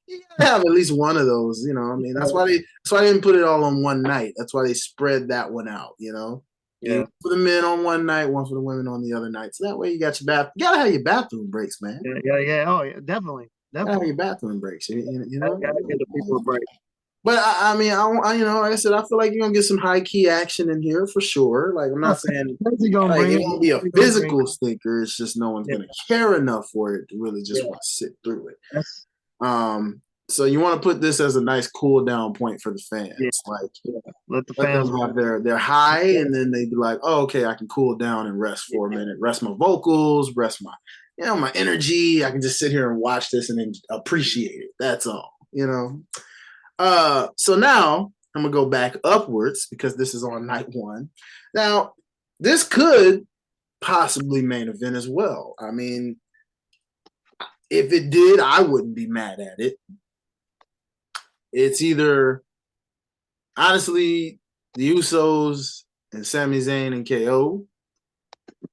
You gotta have at least one of those, you know. I mean, that's why they didn't put it all on one night. That's why they spread that one out, you know. Yeah. One for the men on one night, one for the women on the other night. So that way you got your you gotta have your bathroom breaks, man. Yeah. Oh, yeah, definitely. You gotta have your bathroom breaks. You know. Gotta give the people a break. But I mean, you know, like I said, I feel like you're gonna get some high key action in here for sure. Like I'm not saying like, it won't be a physical stinker. It's just no one's gonna care enough for it to really just want to sit through it. Yes. So you want to put this as a nice cool down point for the fans. Yeah. Like, Let the let fans them have their high, and then they be like, oh, okay, I can cool down and rest for a minute, rest my vocals, rest my, my energy. I can just sit here and watch this and appreciate it. That's all, So now I'm gonna go back upwards because this is on night one. Now, this could possibly main event as well. I mean, if it did, I wouldn't be mad at it. It's either, honestly, the Usos and Sami Zayn and KO,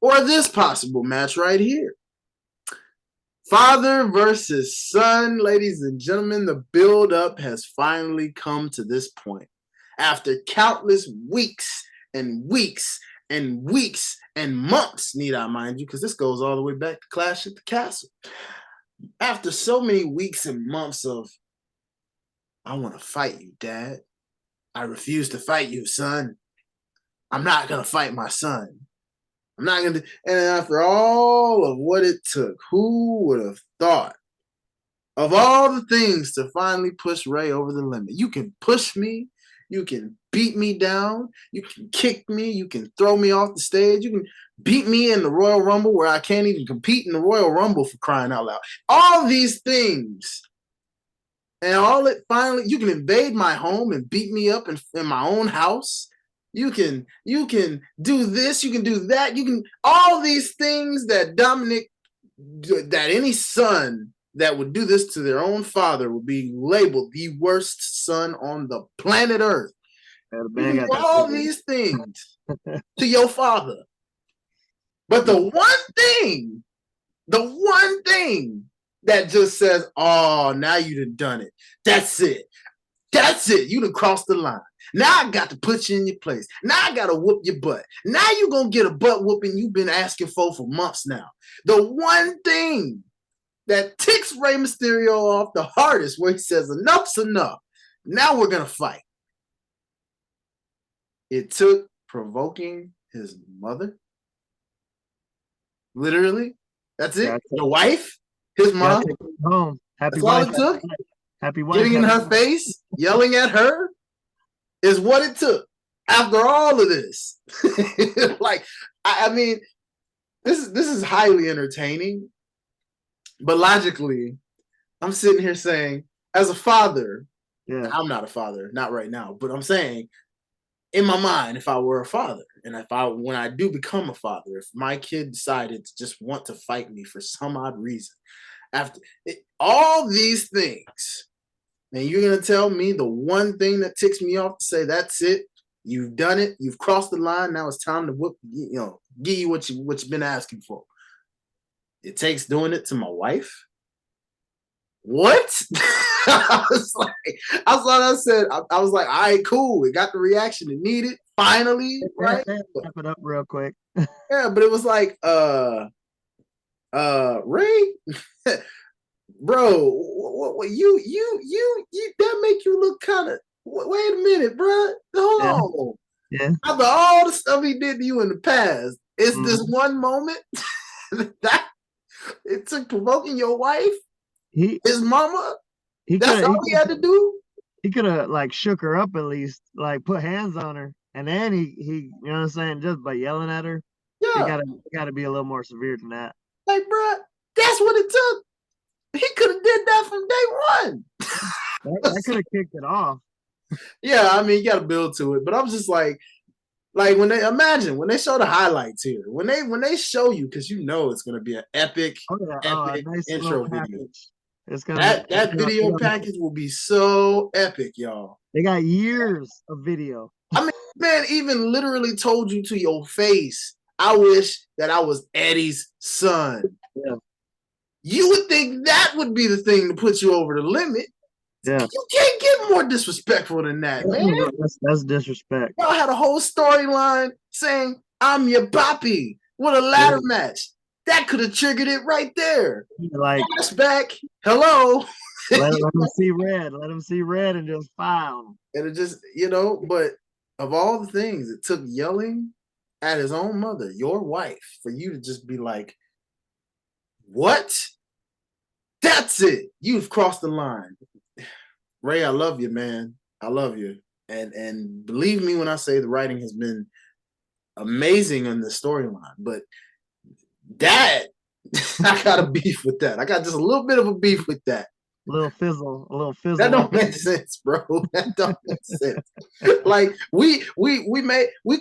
or this possible match right here. Father versus son, ladies and gentlemen, the build-up has finally come to this point. After countless weeks and weeks and weeks and months, need I mind you, because this goes all the way back to Clash at the Castle. After so many weeks and months of, I want to fight you, Dad. I refuse to fight you, son. I'm not going to fight my son. I'm not going to. And after all of what it took, who would have thought of all the things to finally push Ray over the limit? You can push me. You can beat me down. You can kick me. You can throw me off the stage. You can beat me in the Royal Rumble where I can't even compete in the Royal Rumble, for crying out loud. All these things. And all it finally, you can invade my home and beat me up in my own house. You can do this, you can do that, you can, all these things that that any son that would do this to their own father would be labeled the worst son on the planet Earth. You can do all these things to your father. But the one thing that just says, oh, now you done it. That's it. You done crossed the line. Now I got to put you in your place. Now I got to whoop your butt. Now you're going to get a butt whooping you've been asking for months now. The one thing that ticks Rey Mysterio off the hardest, where he says, enough's enough. Now we're going to fight. It took provoking his mother. Literally. That's it. The wife, his mom. Home. Happy That's all wife. it took. Happy wife. Getting in her face, yelling at her is what it took. After all of this, like, I mean, this is highly entertaining, but logically, I'm sitting here saying, as a father, I'm not a father, not right now, but I'm saying, in my mind, if I were a father, and when I do become a father, if my kid decided to just want to fight me for some odd reason, after all these things, and you're going to tell me the one thing that ticks me off to say, that's it, you've done it, you've crossed the line, now it's time to give you what you've been asking for. It takes doing it to my wife? What? I was like, all right, cool. It got the reaction it needed, finally, right? Wrap it up real quick. Yeah, but it was like, Ray, bro, what you that make you look kind of, wait a minute, bro, hold on. Yeah. After all the stuff he did to you in the past, it's this one moment that it took provoking your wife, his mama. That's all he had to do. He could have like shook her up, at least like put hands on her, and then he you know what I'm saying, just by yelling at her. Yeah, he gotta be a little more severe than that. Like, bro, that's what it took. He could have did that from day one. That could have kicked it off. Yeah, I mean, you got to build to it, but I'm just like when they show the highlights here, when they show you, because you know it's gonna be an epic nice intro video. It's gonna that video package will be so epic, y'all. They got years of video. I mean, man, even literally told you to your face, I wish that I was Eddie's son. Yeah. You would think that would be the thing to put you over the limit. Yeah. You can't get more disrespectful than that, man. That's disrespect. Y'all had a whole storyline saying, I'm your papi with a ladder match. That could have triggered it right there. Like, flashback, hello. Let him see red. Let him see red and just file. And it just, but of all the things, it took yelling at his own mother, your wife, for you to just be like, what? That's it. You've crossed the line. Ray, I love you, man. I love you. And believe me when I say the writing has been amazing in the storyline. But that I got a beef with that. I got just a little bit of a beef with that. A little fizzle. That don't make sense, bro. That don't make sense. Like we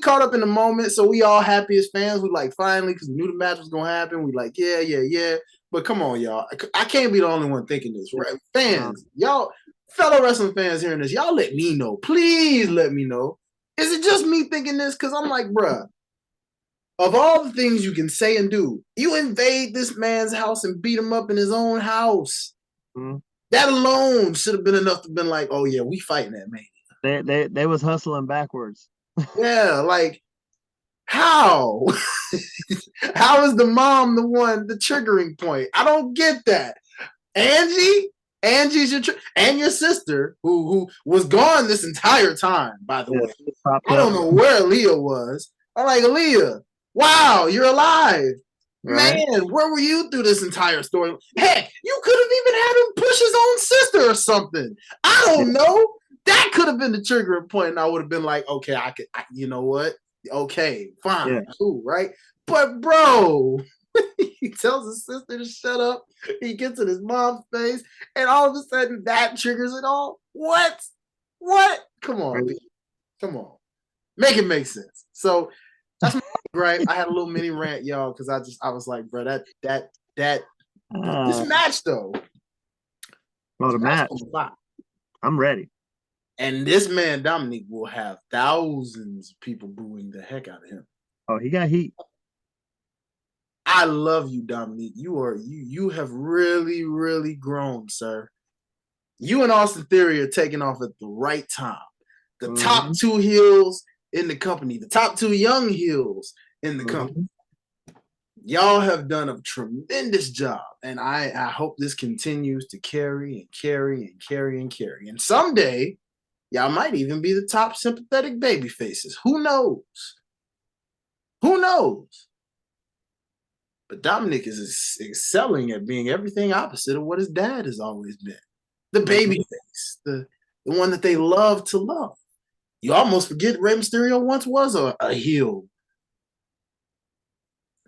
caught up in the moment, so we all happy as fans. We like finally because we knew the match was gonna happen. We like yeah. But come on, y'all. I can't be the only one thinking this, right? Fans, y'all, fellow wrestling fans hearing this, y'all let me know. Please let me know. Is it just me thinking this? Because I'm like, bruh, of all the things you can say and do, you invade this man's house and beat him up in his own house. Mm-hmm. That alone should have been enough to been like, oh yeah, we fighting that man. They was hustling backwards. Yeah, like how? How is the mom the triggering point? I don't get that. Angie's and your sister, who was gone this entire time, by the way. I don't know where Aaliyah was. I'm like, Aaliyah, wow, you're alive. Right. Man, where were you through this entire story? Heck, you could have even had him push his own sister or something. I don't know. That could have been the triggering point, and I would have been like, okay, you know what? Okay, fine, cool, right? But bro, he tells his sister to shut up. He gets in his mom's face, and all of a sudden that triggers it all. What? Come on, come on, make it make sense. So that's my gripe. I had a little mini rant, y'all, because I was like, bro, this match though. Oh, the match. I'm ready. And this man Dominic will have thousands of people booing the heck out of him. Oh, he got heat. I love you, Dominic. You have really, really grown, sir. You and Austin Theory are taking off at the right time. The top two heels in the company, the top two young heels in the company. Y'all have done a tremendous job, and I hope this continues to carry. And someday, y'all might even be the top sympathetic baby faces. Who knows? But Dominic is excelling at being everything opposite of what his dad has always been. The baby face, the one that they love to love. You almost forget Rey Mysterio once was a heel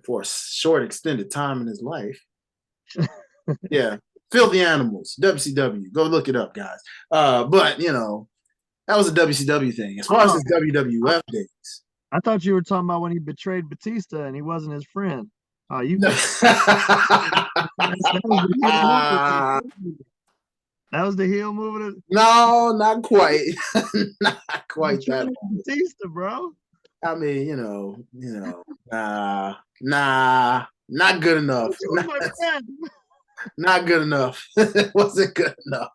for a short, extended time in his life. Yeah. Filthy Animals, WCW. Go look it up, guys. But, you know, that was a WCW thing. As far as his WWF days. I thought you were talking about when he betrayed Batista and he wasn't his friend. Oh, you. That was the heel move. No, not quite. Not quite that. Batista, bro. I mean, you know, nah, not good enough. Not good enough. It wasn't good enough.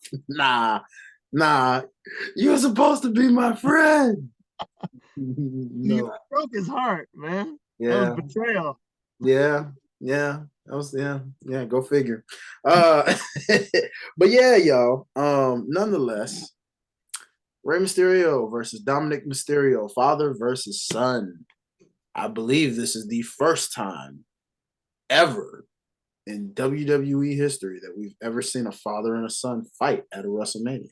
Nah. You were supposed to be my friend. No. You broke his heart, man. Yeah. That was betrayal. Yeah. That was go figure. But yeah, y'all. Nonetheless, Rey Mysterio versus Dominic Mysterio, father versus son. I believe this is the first time ever in WWE history that we've ever seen a father and a son fight at a WrestleMania.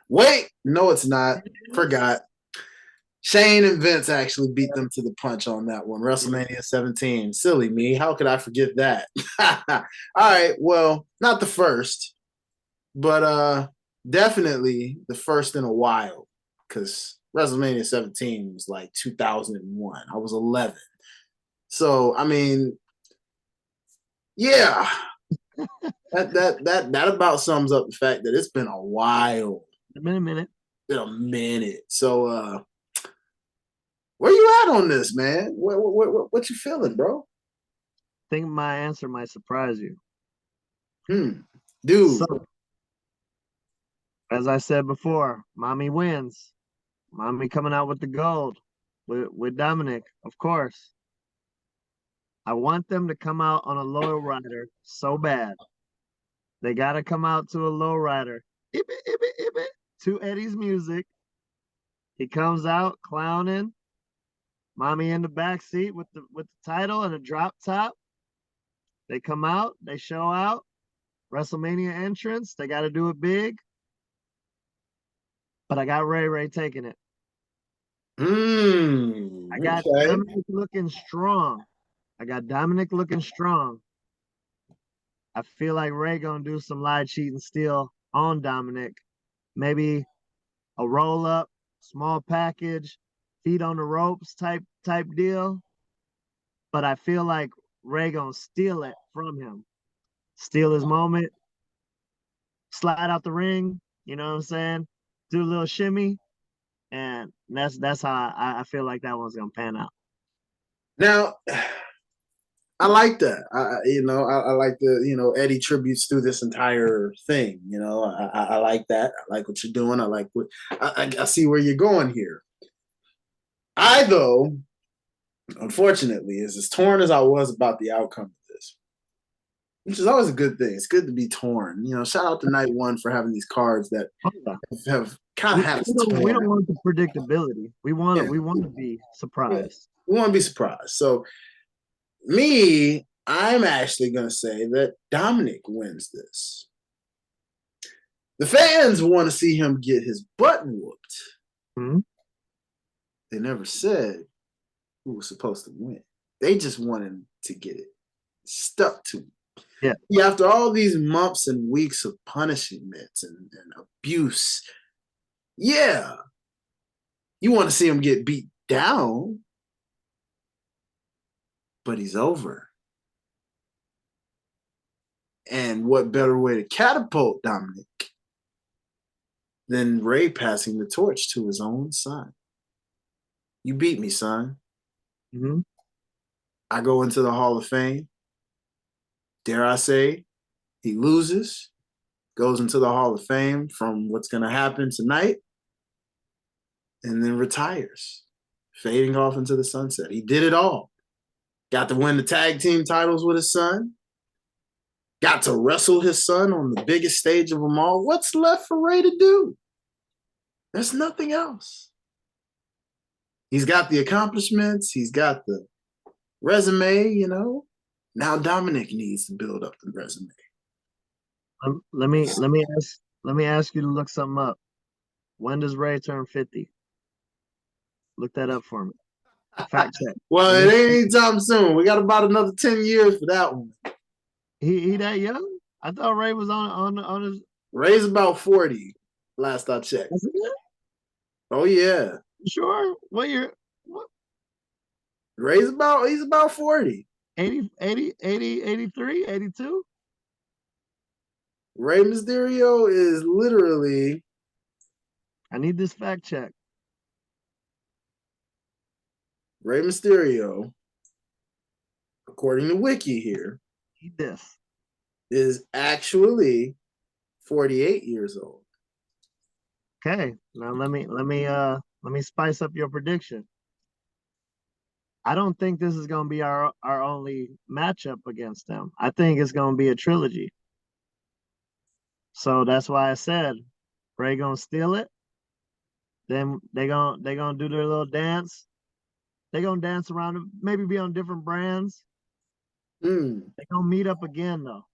Wait, no, it's not. Forgot. Shane and Vince actually beat them to the punch on that one. WrestleMania 17. Silly me. How could I forget that? All right. Well, not the first, but definitely the first in a while, because WrestleMania 17 was like 2001. I was 11. So, I mean, yeah. That about sums up the fact that it's been a while. It's been a minute. So where you at on this, man? What you feeling, bro? I think my answer might surprise you. Dude. So, as I said before, mommy wins. Mommy coming out with the gold with Dominic, of course. I want them to come out on a lowrider so bad. They got to come out to a lowrider. To Eddie's music. He comes out clowning. Mommy in the back seat with the title and a drop top. They come out. They show out. WrestleMania entrance. They got to do it big. but I got Ray taking it. I got Okay. Dominic looking strong. I feel like Ray gonna do some live cheating still on Dominic. Maybe a roll up, small package, feet on the ropes type deal. But I feel like Ray gonna steal it from him. Steal his moment, slide out the ring, you know what I'm saying? Do a little shimmy. And that's how I feel like that one's gonna pan out. Now, I like that. I like the Eddie tributes through this entire thing. I like that. I like what you're doing. I like what I see where you're going here. I though, unfortunately, is as torn as I was about the outcome of this, which is always a good thing. It's good to be torn. Shout out to Night One for having these cards that have kind of had us torn. We don't want the predictability. We want Yeah. we want to be surprised. We want to be surprised. So me, I'm actually going to say that Dominic wins this. The fans want to see him get his butt whooped. Mm-hmm. They never said who was supposed to win. They just wanted to get it stuck to him. Yeah. After all these months and weeks of punishment and abuse, yeah, you want to see him get beat down, but he's over. And what better way to catapult Dominic than Ray passing the torch to his own son? You beat me, son. Mm-hmm. I go into the Hall of Fame. Dare I say, he loses, goes into the Hall of Fame from what's going to happen tonight, and then retires, fading off into the sunset. He did it all. Got to win the tag team titles with his son. Got to wrestle his son on the biggest stage of them all. What's left for Ray to do? There's nothing else. He's got the accomplishments. He's got the resume, Now Dominic needs to build up the resume. Let me ask you to look something up. When does Ray turn 50? Look that up for me. Fact check. Well, it ain't anytime soon. We got about another 10 years for that one. He that young? I thought Ray was on his. Ray's about 40. Last I checked. Oh yeah. Sure. What year? What? He's about 40. 80, 83, 82? Rey Mysterio is literally. I need this fact check. Rey Mysterio, according to Wiki here, Need this. is actually 48 years old. Okay. Now let me spice up your prediction. I don't think this is going to be our only matchup against them. I think it's going to be a trilogy. So that's why I said Ray going to steal it. Then they going to do their little dance. They going to dance around, maybe be on different brands. They going to meet up again though.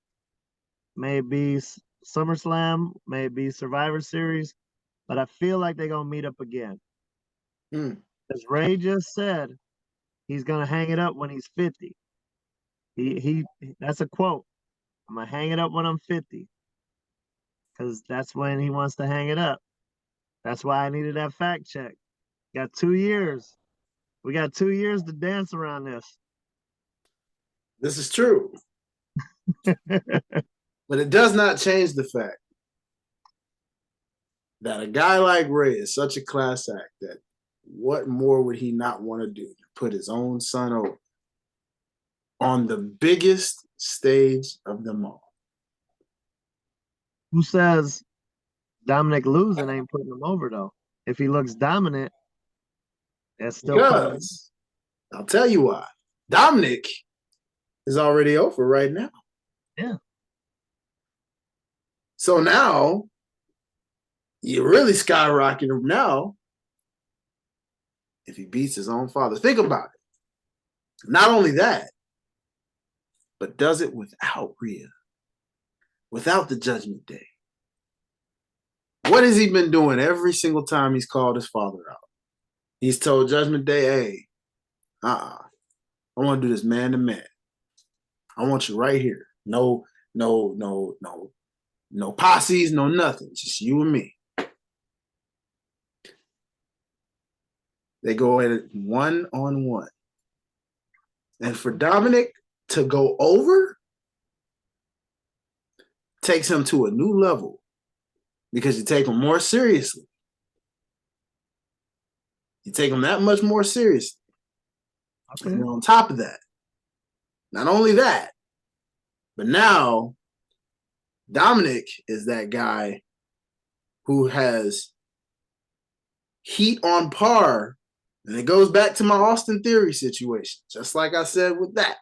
Maybe SummerSlam, maybe Survivor Series, but I feel like they're going to meet up again. As Ray just said, he's gonna hang it up when he's 50. He that's a quote. I'm gonna hang it up when I'm 50. Because that's when he wants to hang it up. That's why I needed that fact check. Got 2 years. We got 2 years to dance around this. This is true. But it does not change the fact that a guy like Ray is such a class act that what more would he not want to do to put his own son over on the biggest stage of them all? Who says Dominic losing ain't putting him over though? If he looks dominant, that's still because I'll tell you why. Dominic is already over right now. Yeah. So now you're really skyrocketing him now if he beats his own father. Think about it. Not only that, but does it without Rhea, without the Judgment Day. What has he been doing every single time he's called his father out? He's told Judgment Day, hey, I want to do this man to man. I want you right here. No, no posses, no nothing. Just you and me. They go at it 1-on-1. And for Dominic to go over takes him to a new level because you take him more seriously. You take him that much more seriously. Okay. And on top of that, not only that, but now Dominic is that guy who has heat on par. And it goes back to my Austin Theory situation. Just like I said with that.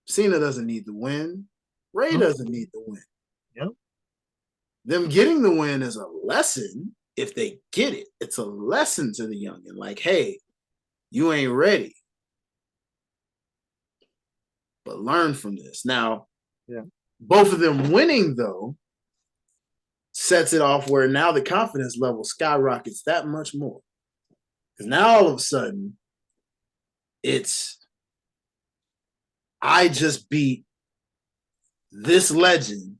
Cena doesn't need the win. Ray doesn't need the win. Yep. Them getting the win is a lesson if they get it. It's a lesson to the youngin'. Like, hey, you ain't ready. But learn from this. Now, both of them winning, though, sets it off where now the confidence level skyrockets that much more. Because now all of a sudden, it's I just beat this legend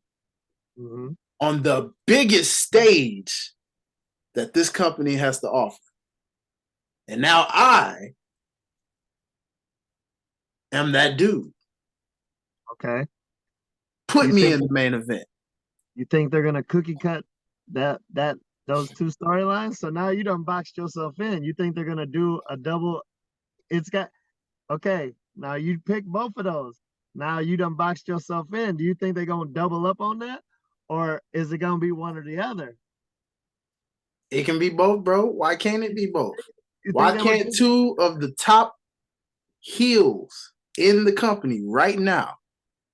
on the biggest stage that this company has to offer. And now I am that dude. Okay. Put me in the main event. You think they're gonna cookie cut those two storylines? So now you done boxed yourself in. You think they're gonna do a double? Okay. Now you pick both of those. Now you done boxed yourself in. Do you think they're gonna double up on that, or is it gonna be one or the other? It can be both, bro. Why can't it be both? Why can't two of the top heels in the company right now,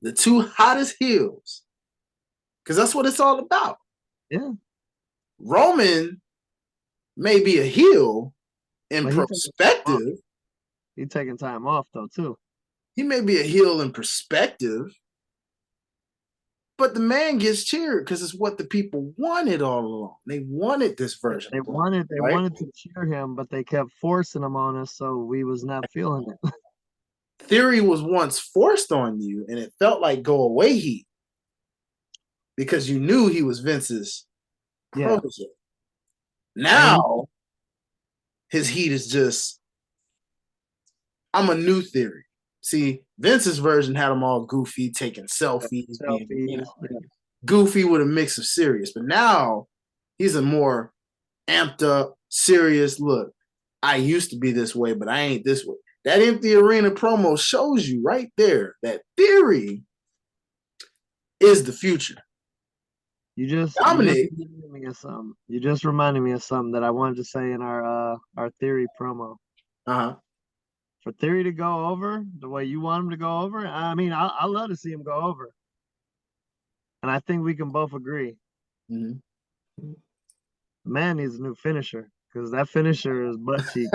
the two hottest heels, because that's what it's all about. Yeah. Roman may be a heel in perspective. He's taking time off, though, too. He may be a heel in perspective, but the man gets cheered because it's what the people wanted all along. They wanted this version. They wanted to cheer him, but they kept forcing him on us, so we was not feeling it. Theory was once forced on you, and it felt like go away heat because you knew he was Vince's protege. Now his heat is just, I'm a new Theory. See, Vince's version had them all goofy, taking selfies, being, goofy with a mix of serious. But now he's a more amped up, serious look. I used to be this way, but I ain't this way. That empty arena promo shows you right there that Theory is the future. You just reminded me of something that I wanted to say in our Theory promo. For Theory to go over the way you want him to go over, I mean, I love to see him go over. And I think we can both agree. The man needs a new finisher because that finisher is butt cheek.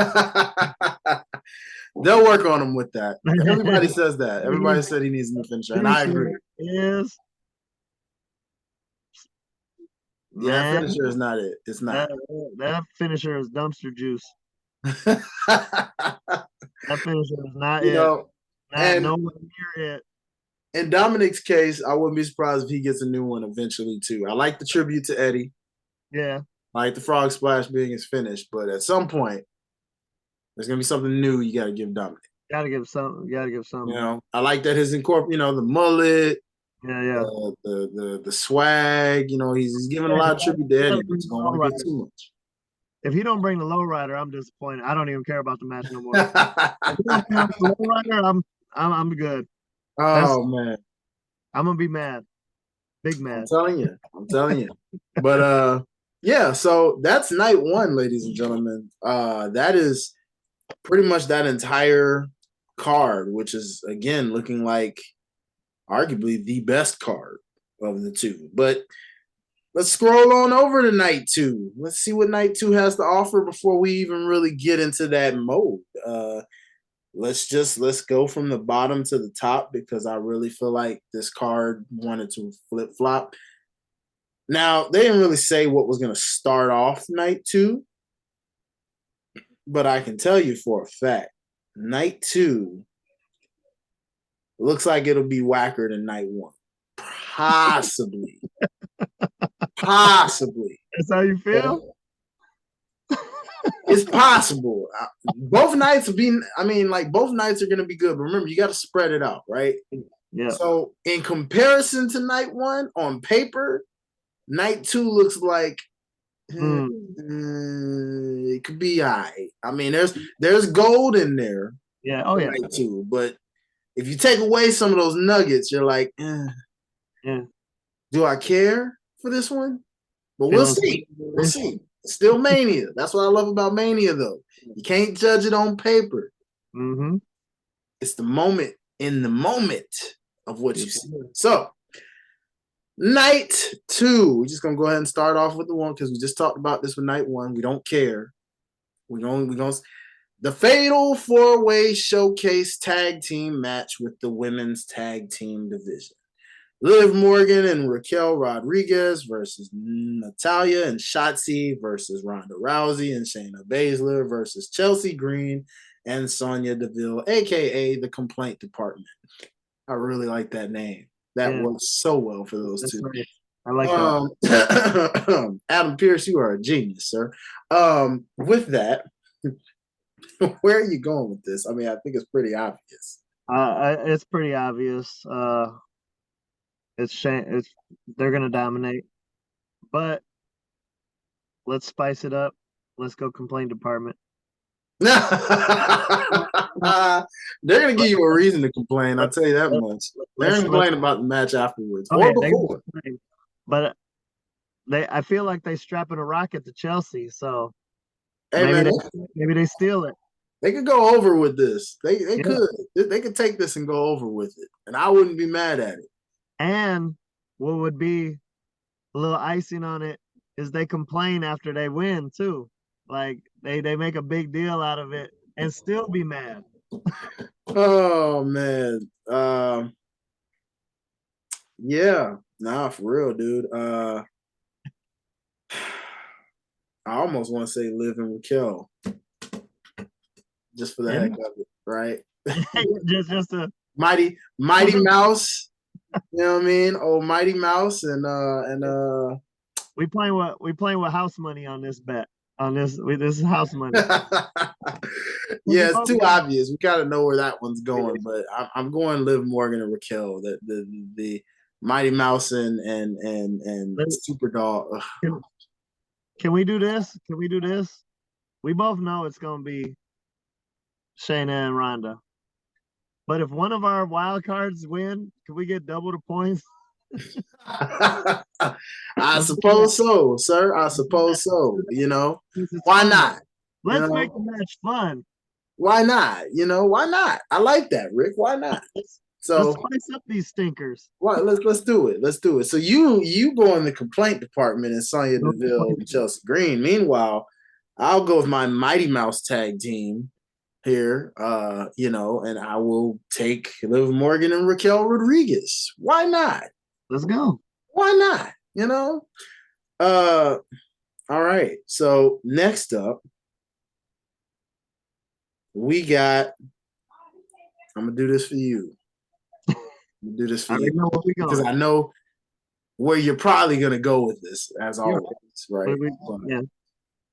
They'll work on him with that. Everybody says that. Everybody said he needs a new finisher, and I agree. That finisher is not it. It's not. That finisher is dumpster juice. That finisher is not it. Nowhere near it. In Dominic's case, I wouldn't be surprised if he gets a new one eventually too. I like the tribute to Eddie. Yeah. I like the frog splash being his finish, but at some point, there's gonna be something new you gotta give Dominic. Gotta give something. You know, I like that his the mullet. Yeah. The swag. You know, he's giving a lot of tribute to Eddie, but it's gonna want to get too much. If he don't bring the lowrider, I'm disappointed. I don't even care about the match no more. If he don't bring the lowrider, I'm good. Man, I'm gonna be mad. Big mad. I'm telling you. But yeah, so that's night one, ladies and gentlemen. That is pretty much that entire card, which is again looking like arguably the best card of the two. But let's scroll on over to night two. Let's see what night two has to offer before we even really get into that mode. Let's go from the bottom to the top because I really feel like this card wanted to flip-flop. Now, they didn't really say what was going to start off night 2, but I can tell you for a fact, night 2 looks like it'll be whacker than night 1. Possibly. Possibly. That's how you feel? It's possible. Both nights will be, both nights are going to be good. But remember, you got to spread it out, right? Yeah. So, in comparison to night 1, on paper, night 2 looks like it could be all right. I mean, there's gold in there. Yeah. Oh, yeah. Night 2. But if you take away some of those nuggets, you're like, yeah. Do I care for this one? But we'll see. We'll see. Still Mania. That's what I love about Mania, though. You can't judge it on paper. Mm-hmm. It's the moment in the moment of what you see. So, night 2. We're just gonna go ahead and start off with the one because we just talked about this with night 1. We don't care. We're gonna the Fatal 4-Way Showcase Tag Team match with the Women's Tag Team Division. Liv Morgan and Raquel Rodriguez versus Natalya and Shotzi versus Ronda Rousey and Shayna Baszler versus Chelsea Green and Sonya Deville, a.k.a. the Complaint Department. I really like that name. That works so well for those two. Right. I like that. Adam Pearce, you are a genius, sir. With that, where are you going with this? I mean, I think it's pretty obvious. It's pretty obvious. They're gonna dominate, but let's spice it up. Let's go Complaint Department. They're gonna give you a reason to complain. I'll tell you that much. They're gonna complain about the match afterwards or before. But I feel like they strapping a rocket to Chelsea, so hey, maybe they steal it. They could go over with this. They could take this and go over with it, and I wouldn't be mad at it. And what would be a little icing on it is they complain after they win too. Like they make a big deal out of it and still be mad. Oh man. Yeah, nah, for real, dude. I almost want to say Liv and Raquel. Just for the heck of it, right? just a Mighty Mouse. You know what I mean? Oh, Mighty Mouse and we playing with house money on this bet. This is house money. Yeah, it's too obvious. We gotta know where that one's going, but I'm going Liv Morgan and Raquel. The Mighty Mouse and Super Dog. Can we do this? Can we do this? We both know it's gonna be Shayna and Ronda. But if one of our wild cards win, can we get double the points? I suppose so, sir. I suppose so. You know, why not? Let's make the match fun. Why not? You know, why not? I like that, Rick. Why not? So let's spice up these stinkers. Well, let's do it. Let's do it. So you go in the Complaint Department and Sonya Deville and Chelsea Green. Meanwhile, I'll go with my Mighty Mouse tag team here, and I will take Liv Morgan and Raquel Rodriguez. Why not? Let's go. Why not? You know? All right. So next up, we got, I'm gonna do this for you. I'm gonna do this for you because I know where you're probably gonna go with this, as always, right? Yeah.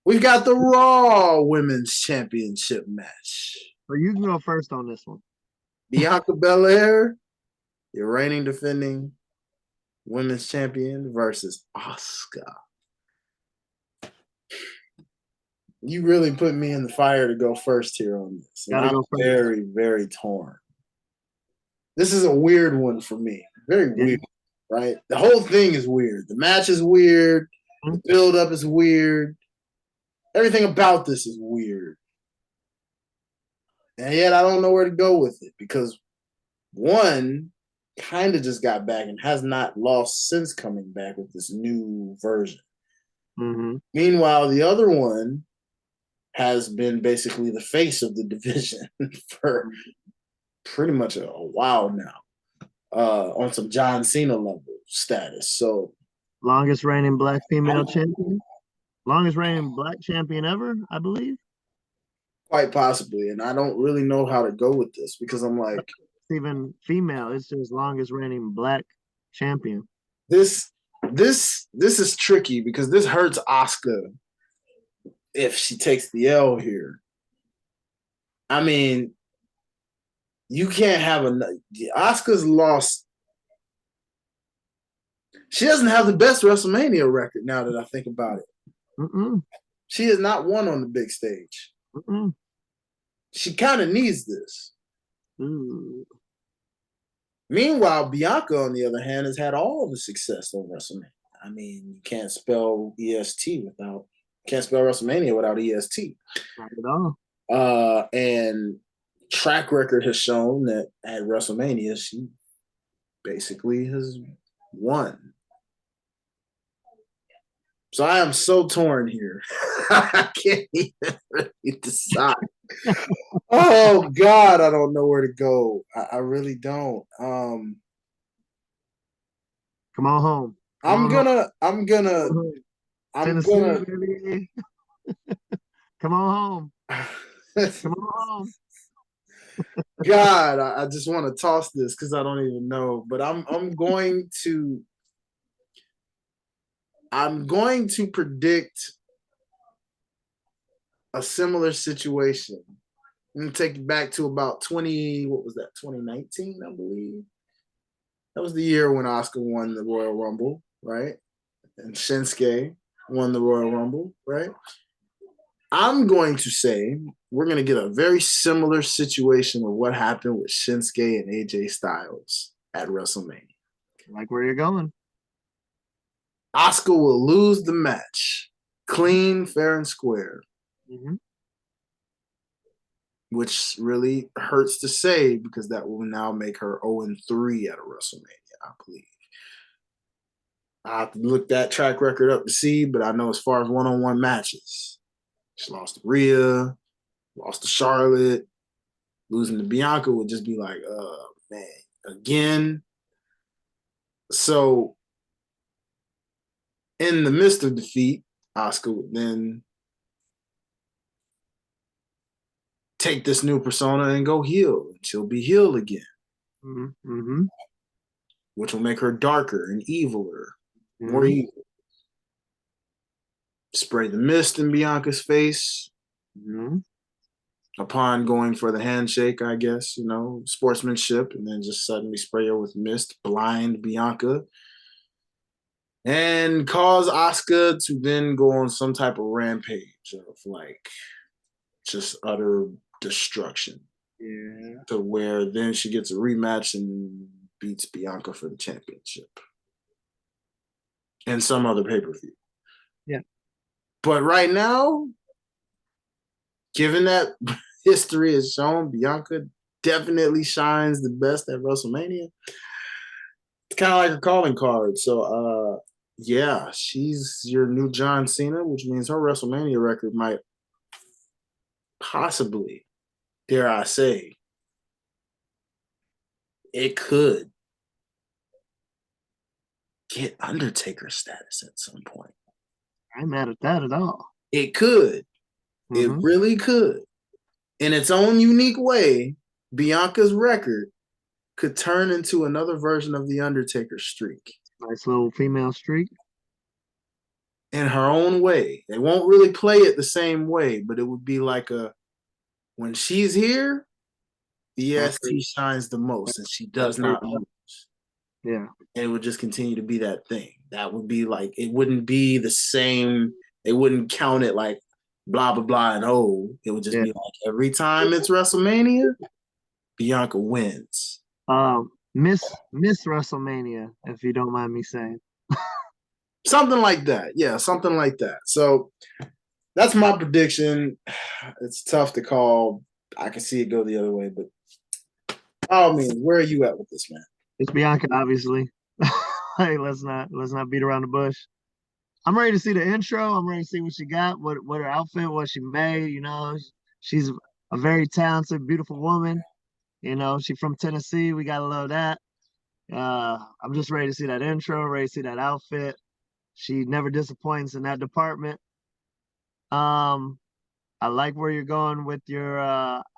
We've got the Raw Women's Championship match. Well, you can go first on this one. Bianca Belair, your reigning defending women's champion versus Asuka. You really put me in the fire to go first here on this. And I'm very, very torn. This is a weird one for me. Very weird, right? The whole thing is weird. The match is weird. The build-up is weird. Everything about this is weird. And yet I don't know where to go with it because one kind of just got back and has not lost since coming back with this new version. Mm-hmm. Meanwhile, the other one has been basically the face of the division for pretty much a while now, on some John Cena level status. So Longest reigning black female I'm champion. Longest reigning black champion ever, I believe. quite possibly, and I don't really know how to go with this because I'm like, It's even female. It's just longest reigning black champion. this this is tricky because this hurts Asuka if she takes the L here. I mean, you can't have a Asuka's lost. She doesn't have the best WrestleMania record now that I think about it. Mm-mm. She has not won on the big stage. Mm-mm. She kind of needs this. Ooh. Meanwhile, Bianca, on the other hand, has had all the success on WrestleMania. I mean, you can't spell EST without can't spell WrestleMania without EST. Not at all. And track record has shown that at WrestleMania, she basically has won. So I am so torn here. I can't even really decide. Oh God, I don't know where to go. I really don't. Come on home. I'm gonna Tennessee, baby. Come on home. Come on home. God, I just want to toss this because I don't even know. But I'm going to predict a similar situation. I'm gonna take it back to about 2019, I believe. That was the year when Asuka won the Royal Rumble, right? And Shinsuke won the Royal Rumble, right? I'm going to say we're going to get a very similar situation of what happened with Shinsuke and AJ Styles at WrestleMania. Like where you're going. Asuka will lose the match, clean, fair, and square, which really hurts to say because that will now make her 0-3 at a WrestleMania, I believe. I have to look that track record up to see, but I know as far as one-on-one matches, she lost to Rhea, lost to Charlotte, losing to Bianca would just be like, man, again. So in the midst of defeat, Asuka would then take this new persona and go heel. And she'll be heel again, which will make her darker and eviler, more evil. Spray the mist in Bianca's face upon going for the handshake, I guess, sportsmanship, and then just suddenly spray her with mist, blind Bianca, and cause Asuka to then go on some type of rampage of like just utter destruction. Yeah. To where then she gets a rematch and beats Bianca for the championship. And some other pay-per-view. Yeah. But right now, given that history has shown Bianca definitely shines the best at WrestleMania, it's kind of like a calling card. So, yeah, she's your new John Cena, which means her WrestleMania record might possibly, dare I say, it could get Undertaker status at some point. I ain't mad at that at all. It could. It really could. In its own unique way, Bianca's record could turn into another version of the Undertaker streak. Nice little female streak. In her own way. They won't really play it the same way, but it would be like when she's here, the EST shines the most and she does not lose. Yeah. And it would just continue to be that thing. That would be like, it wouldn't be the same. They wouldn't count it like blah, blah, blah, and it would just be like every time it's WrestleMania, Bianca wins. Miss WrestleMania, if you don't mind me saying. Something like that. Yeah, something like that. So that's my prediction. It's tough to call. I can see it go the other way, but I mean, where are you at with this, man? It's Bianca, obviously. Hey, let's not beat around the bush. I'm ready to see the intro. I'm ready to see what she got, what her outfit, what she made. She's a very talented, beautiful woman. She's from Tennessee. We gotta love that. I'm just ready to see that intro, ready to see that outfit. She never disappoints in that department. I like where you're going with your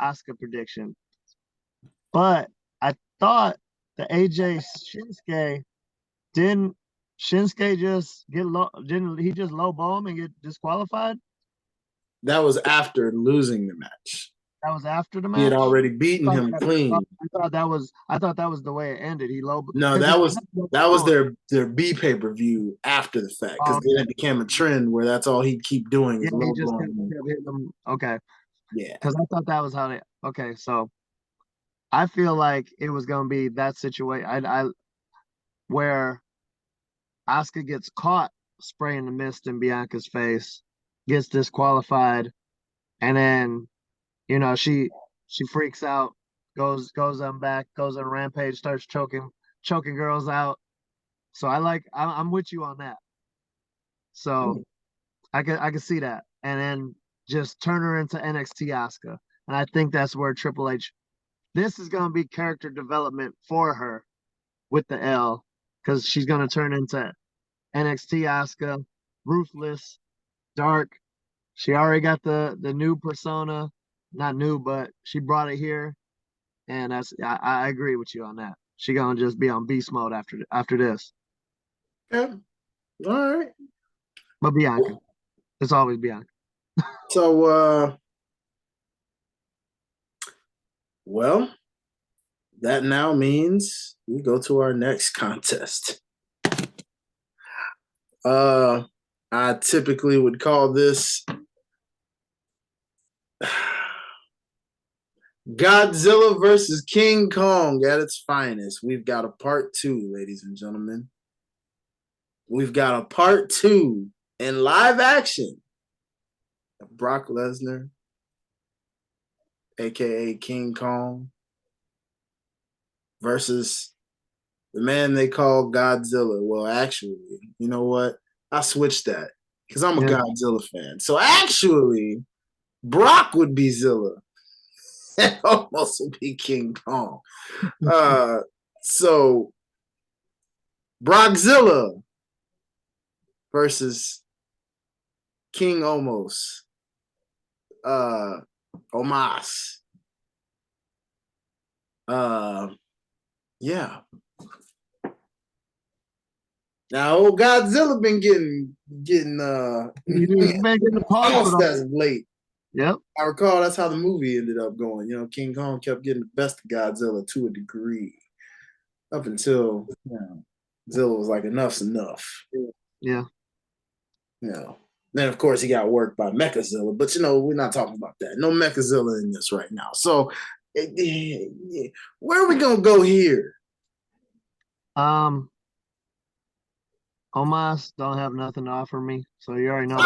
Asuka prediction, but I thought the AJ Shinsuke didn't Shinsuke just get low? Didn't he just lowball him and get disqualified? That was after losing the match. That was after the He had match. already beaten him clean. I thought that was the way it ended. He low No, because that was their B pay-per-view after the fact, because then it became a trend where that's all he'd keep doing is low blowing. Hitting them. Okay, Yeah, because I thought that was how they. Okay, so I feel like it was gonna be that situation. I where Asuka gets caught spraying the mist in Bianca's face, gets disqualified, and then she freaks out, goes on back, goes on a rampage, starts choking girls out. So I'm with you on that. So I can see that, and then just turn her into NXT Asuka, and I think that's where Triple H. This is gonna be character development for her with the L, because she's gonna turn into NXT Asuka, ruthless, dark. She already got the new persona, not new, but she brought it here, and I agree with you on that. She gonna just be on beast mode after this. yeah, all right. But Bianca, it's always Bianca. So, well, that now means we go to our next contest. I typically would call this Godzilla versus King Kong at its finest. We've got a part 2, ladies and gentlemen. We've got a part 2 in live action. Brock Lesnar, aka King Kong, versus the man they call Godzilla. Well, actually, you know what? I switched that because I'm a Godzilla fan. So actually, Brock would be Zilla. And almost would be King Kong. So Brockzilla versus King Omos. Omas. Yeah. Now old Godzilla been getting He's making the almost as of late. Yep. I recall that's how the movie ended up going. King Kong kept getting the best of Godzilla to a degree. Up until Zilla was like, enough's enough. Yeah. Then of course he got worked by Mechazilla, but we're not talking about that. No Mechazilla in this right now. So where are we gonna go here? Omas don't have nothing to offer me, so you already know.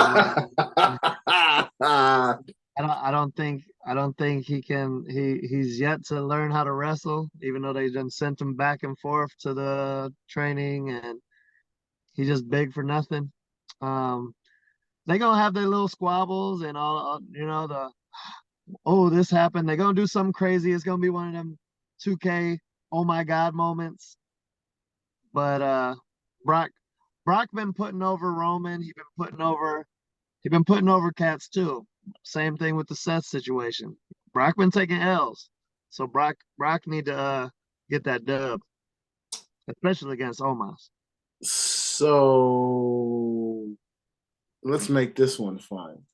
I don't think he can. He's yet to learn how to wrestle, even though they done sent him back and forth to the training, and he just begged for nothing. They gonna have their little squabbles and all. This happened. They're gonna do something crazy. It's gonna be one of them 2K oh my god moments. But Brock been putting over Roman. He been putting over cats too. Same thing with the Seth situation. Brock been taking L's, so Brock need to get that dub, especially against Omos. So let's make this one fun.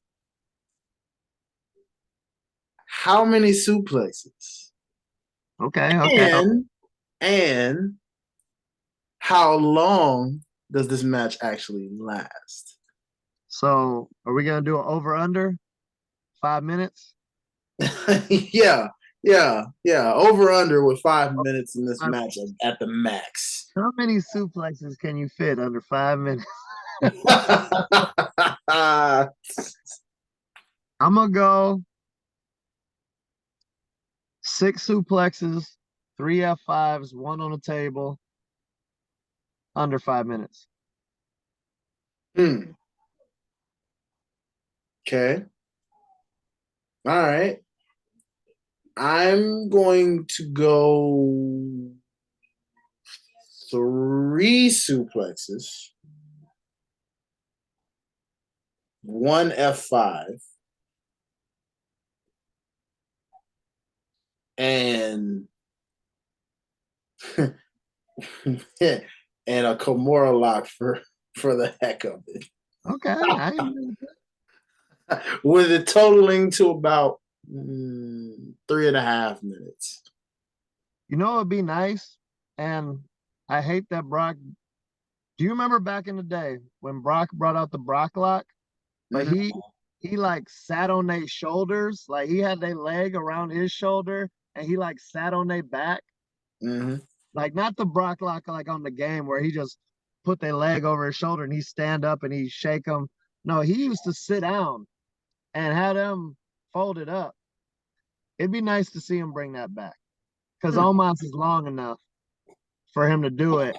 How many suplexes? Okay. And how long does this match actually last? So are we gonna do an over under 5 minutes? Yeah. Over under with 5 minutes in this match at the max. How many suplexes can you fit under 5 minutes? I'm gonna go 6 suplexes, 3 F5s, 1 on the table, under 5 minutes. Okay. All right. I'm going to go 3 suplexes one F5, and and a Kimura lock for the heck of it. Okay, With it totaling to about 3.5 minutes. you know, it'd be nice, and I hate that Brock. Do you remember back in the day when Brock brought out the Brock lock? But Mm-hmm. he like sat on their shoulders, like he had their leg around his shoulder, and he like sat on their back, Mm-hmm. like not the Brock lock like on the game where he just put their leg over his shoulder and he stand up and he shake them. No, he used to sit down and have them folded up. It'd be nice to see him bring that back because Omos is long enough for him to do it.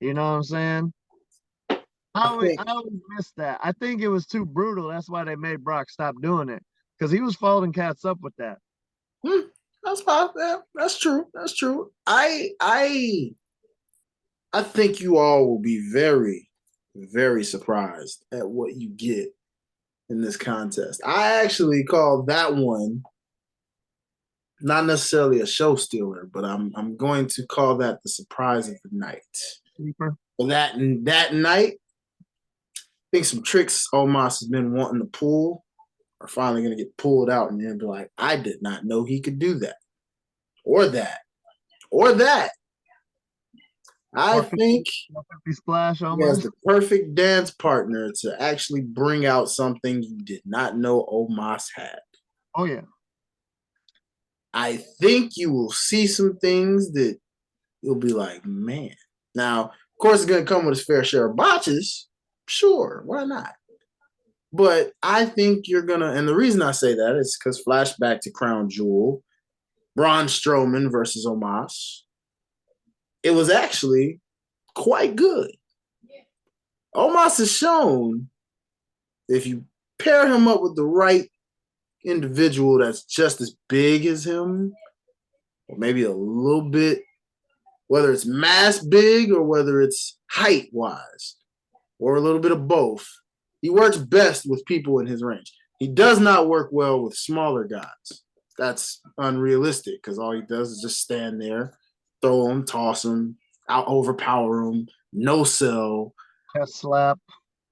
You know what I'm saying? I always miss that. I think it was too brutal. That's why they made Brock stop doing it because he was folding cats up with that. That's possible. Yeah, that's true. That's true. I think you all will be very, very surprised at what you get in this contest. I actually call that one not necessarily a show stealer, but I'm going to call that the surprise of the night. Sleeper. For that night, I think some tricks Omos has been wanting to pull are finally going to get pulled out, and then be like, I did not know he could do that, or that, or that. I think 450 splash he almost. has the perfect dance partner to actually bring out something you did not know Omos had. Oh yeah. I think you will see some things that you'll be like, man. Now, of course, it's going to come with its fair share of botches. Sure, why not? But I think you're going to, and the reason I say that is because flashback to Crown Jewel, Braun Strowman versus Omos, it was actually quite good. Omos has shown if you pair him up with the right individual that's just as big as him, or maybe a little bit, whether it's mass big or whether it's height wise, or a little bit of both, he works best with people in his range. He does not work well with smaller guys. That's unrealistic because all he does is just stand there, throw him, toss him, out overpower him, no sell. Chest slap.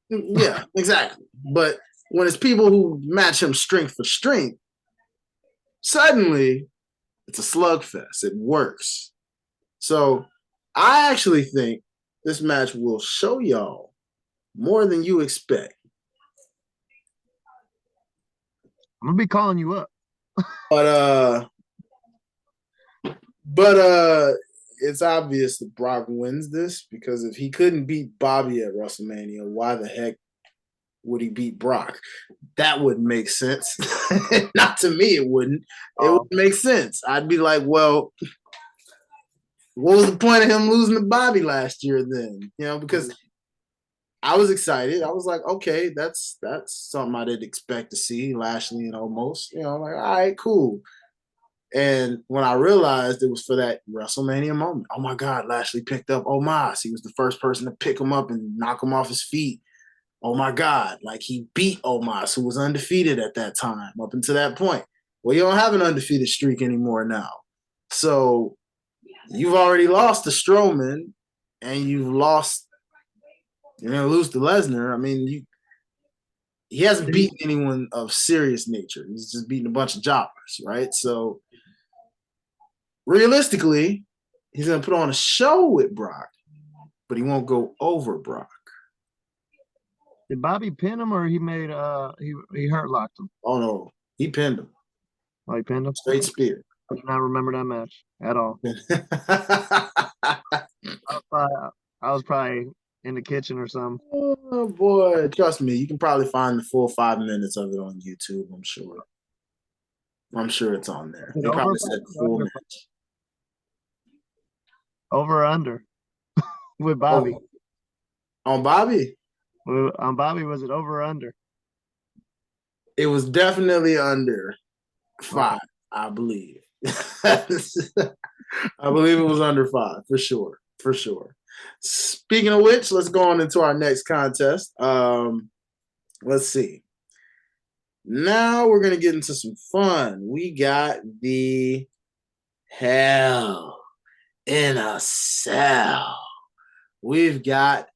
Yeah, exactly. But when it's people who match him strength for strength, suddenly it's a slugfest. It works. So I actually think this match will show y'all more than you expect. I'm gonna be calling you up. But but it's obvious that Brock wins this because if he couldn't beat Bobby at WrestleMania, why the heck would he beat Brock? That wouldn't make sense. Not to me, it wouldn't. It wouldn't make sense. I'd be like, well, what was the point of him losing to Bobby last year then? You know, because I was excited. I was like, okay, that's something I didn't expect to see. Lashley and Omos, you know, I'm like, all right, cool. And when I realized it was for that WrestleMania moment, oh my God, Lashley picked up Omos. He was the first person to pick him up and knock him off his feet. Oh my God, like he beat Omos, who was undefeated at that time, up until that point. Well, you don't have an undefeated streak anymore now. So you've already lost to Strowman and you're going to lose to Lesnar. I mean, he hasn't beaten anyone of serious nature. He's just beaten a bunch of jobbers, right? So realistically, he's going to put on a show with Brock, but he won't go over Brock. Did Bobby pin him or he made he hurt locked him? Oh no, he pinned him. Oh, he pinned him? Straight spear. I do not remember that match at all. I was probably in the kitchen or something. Oh boy, trust me, you can probably find the full 5 minutes of it on YouTube. I'm sure. I'm sure it's on there. They probably said the full match. Over or under with Bobby. Oh. On Bobby? On Bobby, was it over or under? It was definitely under 5, I believe. I believe it was under 5 for sure. For sure. Speaking of which, let's go on into our next contest. Let's see. Now we're gonna get into some fun. We got the Hell in a Cell. We've got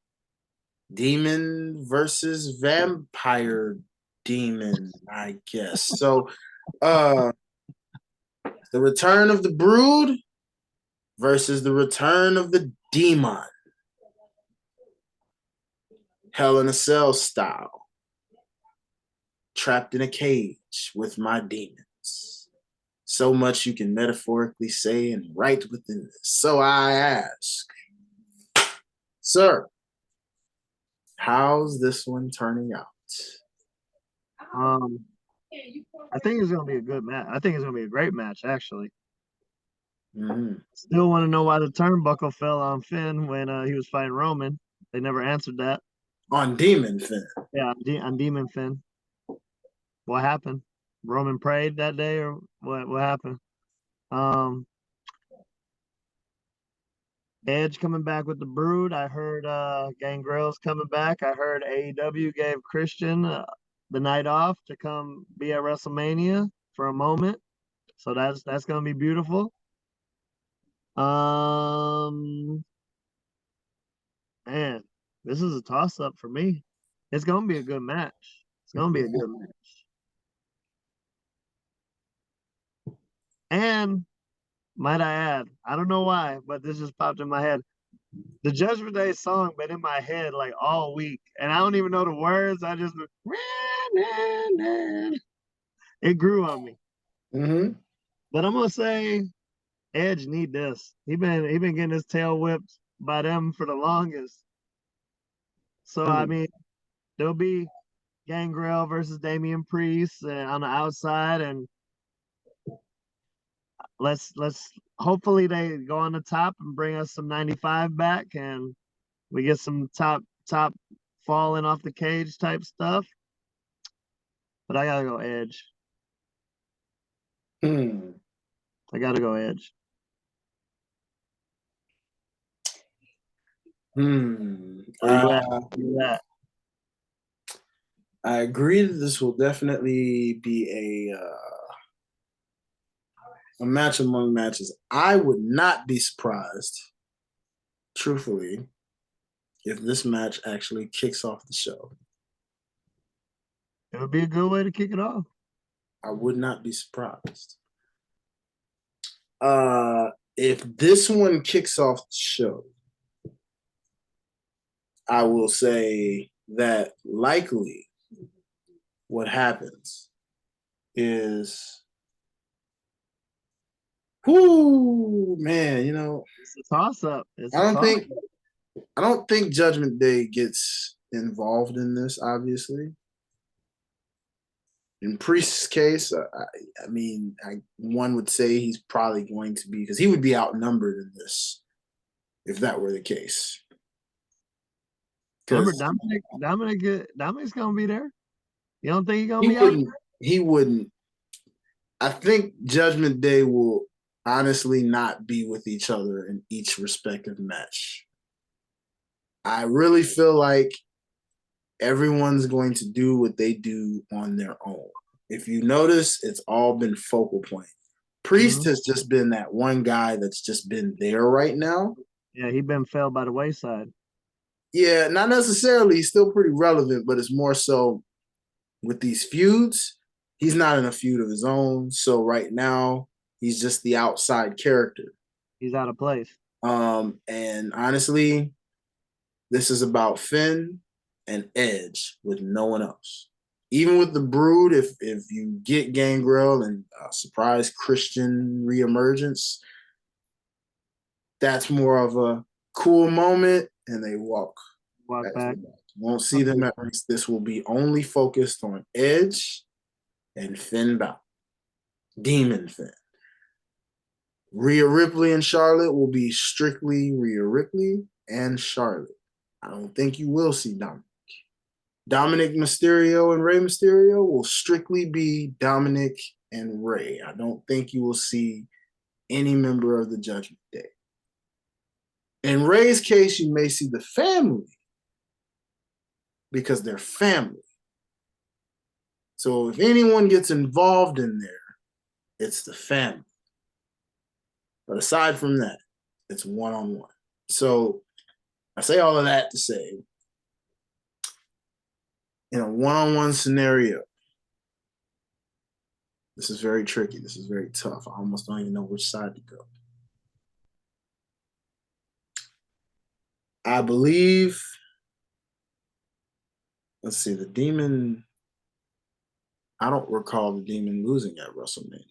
demon versus vampire demon, I guess. So the return of the brood versus the return of the demon. Hell in a Cell style. Trapped in a cage with my demons. So much you can metaphorically say and write within this. So I ask, sir, how's this one turning out? I think it's gonna be a good match. I think it's gonna be a great match, actually. Mm-hmm. Still want to know why the turnbuckle fell on Finn when he was fighting Roman. They never answered that. On Demon Finn. Yeah, on Demon Finn. What happened? Roman prayed that day, or what happened? Edge coming back with the Brood. I heard Gangrel's coming back. I heard AEW gave Christian the night off to come be at WrestleMania for a moment. So that's gonna be beautiful. Man, this is a toss up for me. It's gonna be a good match. It's gonna be a good match. And might I add, I don't know why, but this just popped in my head. The Judgment Day song been in my head like all week, and I don't even know the words. I just it grew on me. Mm-hmm. But I'm gonna say Edge need this. He been getting his tail whipped by them for the longest. So I mean, there'll be Gangrel versus Damian Priest on the outside, and let's hopefully they go on the top and bring us some 95 back, and we get some top falling off the cage type stuff. But I gotta go Edge. I gotta go Edge. Where you at? Where you at? I agree that this will definitely be a match among matches. I would not be surprised, truthfully, if this match actually kicks off the show. It would be a good way to kick it off. I would not be surprised. If this one kicks off the show, I will say that likely what happens is, whoo, man, you know, It's a toss up. I don't think Judgment Day gets involved in this, obviously. In Priest's case, I mean, one would say he's probably going to be, because he would be outnumbered in this if that were the case. Remember, Dominic's gonna be there. You don't think he's gonna He be out? He wouldn't. I think Judgment Day will honestly not be with each other in each respective match. I really feel like everyone's going to do what they do on their own. If you notice, it's all been focal point. Priest has just been that one guy that's just been there right now. Yeah, he been fell by the wayside. Yeah, not necessarily. He's still pretty relevant, but it's more so with these feuds. He's not in a feud of his own. So right now, he's just the outside character. He's out of place. And honestly, this is about Finn and Edge with no one else. Even with the Brood, if you get Gangrel and surprise Christian reemergence, that's more of a cool moment, and they walk back. Won't see them at least. This will be only focused on Edge and Finn Balor, Demon Finn. Rhea Ripley and Charlotte will be strictly Rhea Ripley and Charlotte. I don't think you will see Dominic. Dominic Mysterio and Rey Mysterio will strictly be Dominic and Rey. I don't think you will see any member of the Judgment Day. In Rey's case, you may see the family because they're family. So if anyone gets involved in there, it's the family. But aside from that, it's one-on-one. So I say all of that to say, in a one-on-one scenario, this is very tricky. This is very tough. I almost don't even know which side to go. I believe, let's see, the Demon, I don't recall the Demon losing at WrestleMania.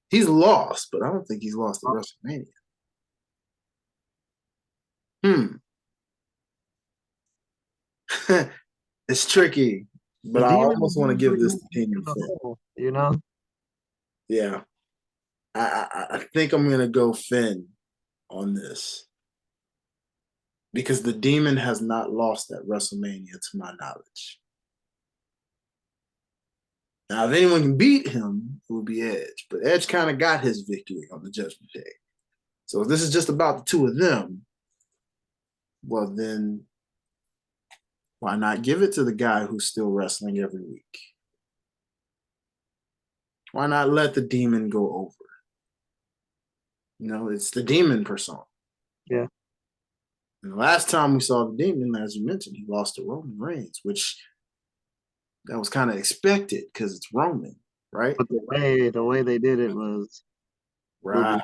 He's lost, but I don't think he's lost at WrestleMania. It's tricky, but I almost want to give this to Demon Finn. You know? Yeah. I think I'm going to go Finn on this because the Demon has not lost at WrestleMania to my knowledge. Now, if anyone can beat him, it would be Edge, but Edge kind of got his victory on the Judgment Day. So if this is just about the two of them, well, then why not give it to the guy who's still wrestling every week? Why not let the Demon go over? You know, it's the Demon persona. Yeah. And the last time we saw the Demon, as you mentioned, he lost to Roman Reigns, which that was kind of expected because it's Roman, right? But the way they did it was right.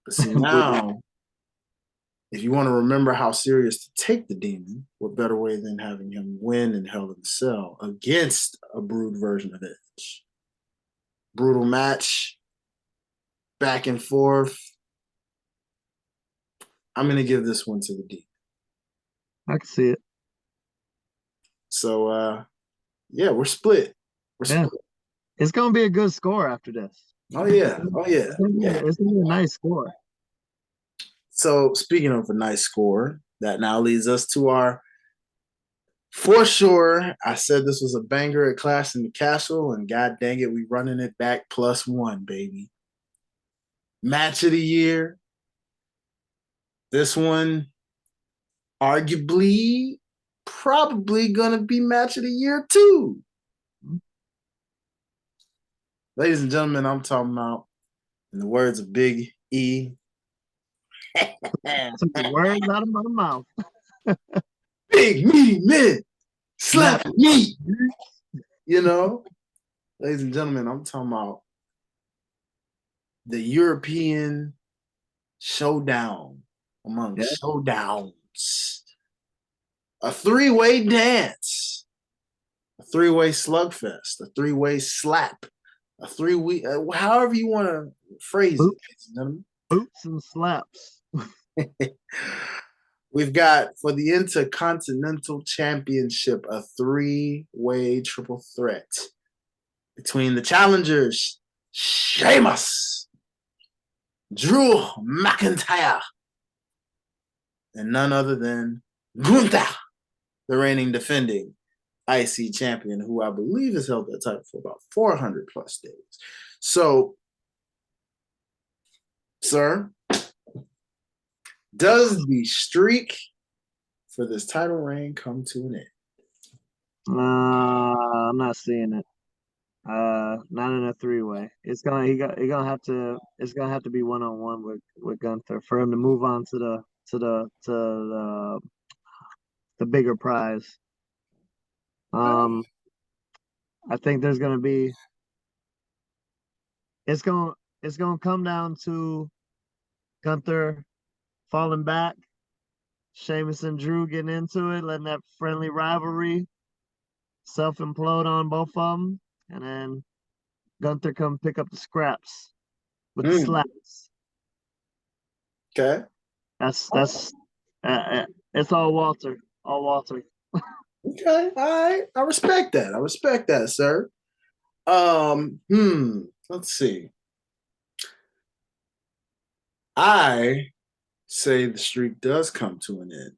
But see now, if you want to remember how serious to take the Demon, what better way than having him win in Hell in a Cell against a Brood version of Edge? Brutal match, back and forth. I'm going to give this one to the Demon. I can see it. So, yeah, we're split. Split. It's going to be a good score after this. Oh, yeah. Oh, yeah. It's going to be a nice score. So, speaking of a nice score, that now leads us to our, for sure, I said this was a banger at Clash in the Castle, and god dang it, we running it back +1, baby. Match of the year. This one, arguably, probably going to be match of the year too. Ladies and gentlemen, I'm talking about, in the words of Big E, took the words out of my mouth. Big meaty men slap me. You know, ladies and gentlemen, I'm talking about the European showdown among showdowns. A three-way dance, a three-way slugfest, a three-way slap, a three-way, however you want to phrase it, ladies and gentlemen. Boots and slaps. We've got, for the Intercontinental Championship, a three-way triple threat between the challengers, Sheamus, Drew McIntyre, and none other than Gunther, the reigning defending IC champion, who I believe has held that title for about 400 plus days. So, sir, does the streak for this title reign come to an end? I'm not seeing it. Not in a three-way. It's gonna have to be one-on-one with Gunther for him to move on to the bigger prize. I think there's gonna be. It's gonna come down to Gunther falling back, Sheamus and Drew getting into it, letting that friendly rivalry self-implode on both of them, and then Gunther come pick up the scraps with the slaps. Okay. That's it's all Walter. All Walter. Okay. All right. I respect that. I respect that, sir. Let's see. I say the streak does come to an end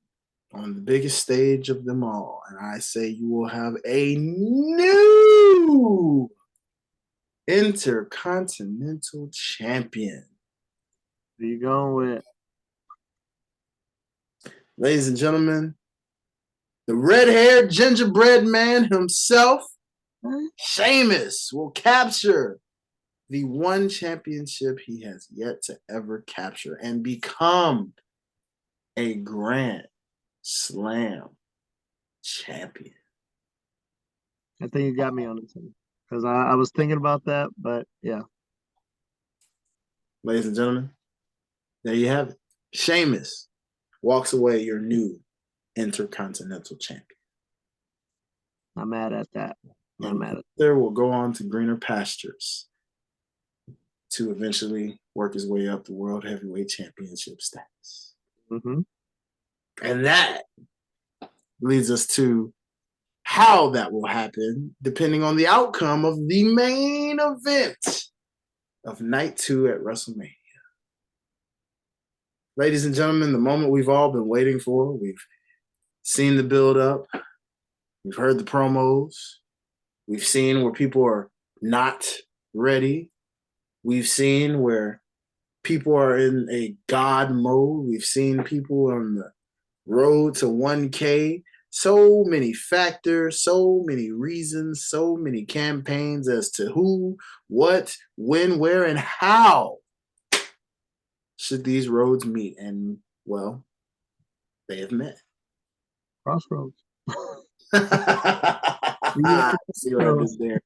on the biggest stage of them all. And I say you will have a new Intercontinental Champion. Who you going with? Ladies and gentlemen, The red-haired gingerbread man himself, Sheamus, will capture the one championship he has yet to ever capture and become a Grand Slam champion. I think you got me on this one because I was thinking about that, but yeah. Ladies and gentlemen, there you have it. Sheamus walks away your new Intercontinental Champion. Not mad at that. Not mad at there will go on to greener pastures to eventually work his way up the World Heavyweight Championship status. Mm-hmm. And that leads us to how that will happen, depending on the outcome of the main event of Night 2 at WrestleMania. Ladies and gentlemen, the moment we've all been waiting for. We've seen the build-up. We've heard the promos. We've seen where people are not ready. We've seen where people are in a God mode. We've seen people on the road to 1K. So many factors, so many reasons, so many campaigns as to who, what, when, where, and how should these roads meet. And, well, they have met. Crossroads. See what I did there.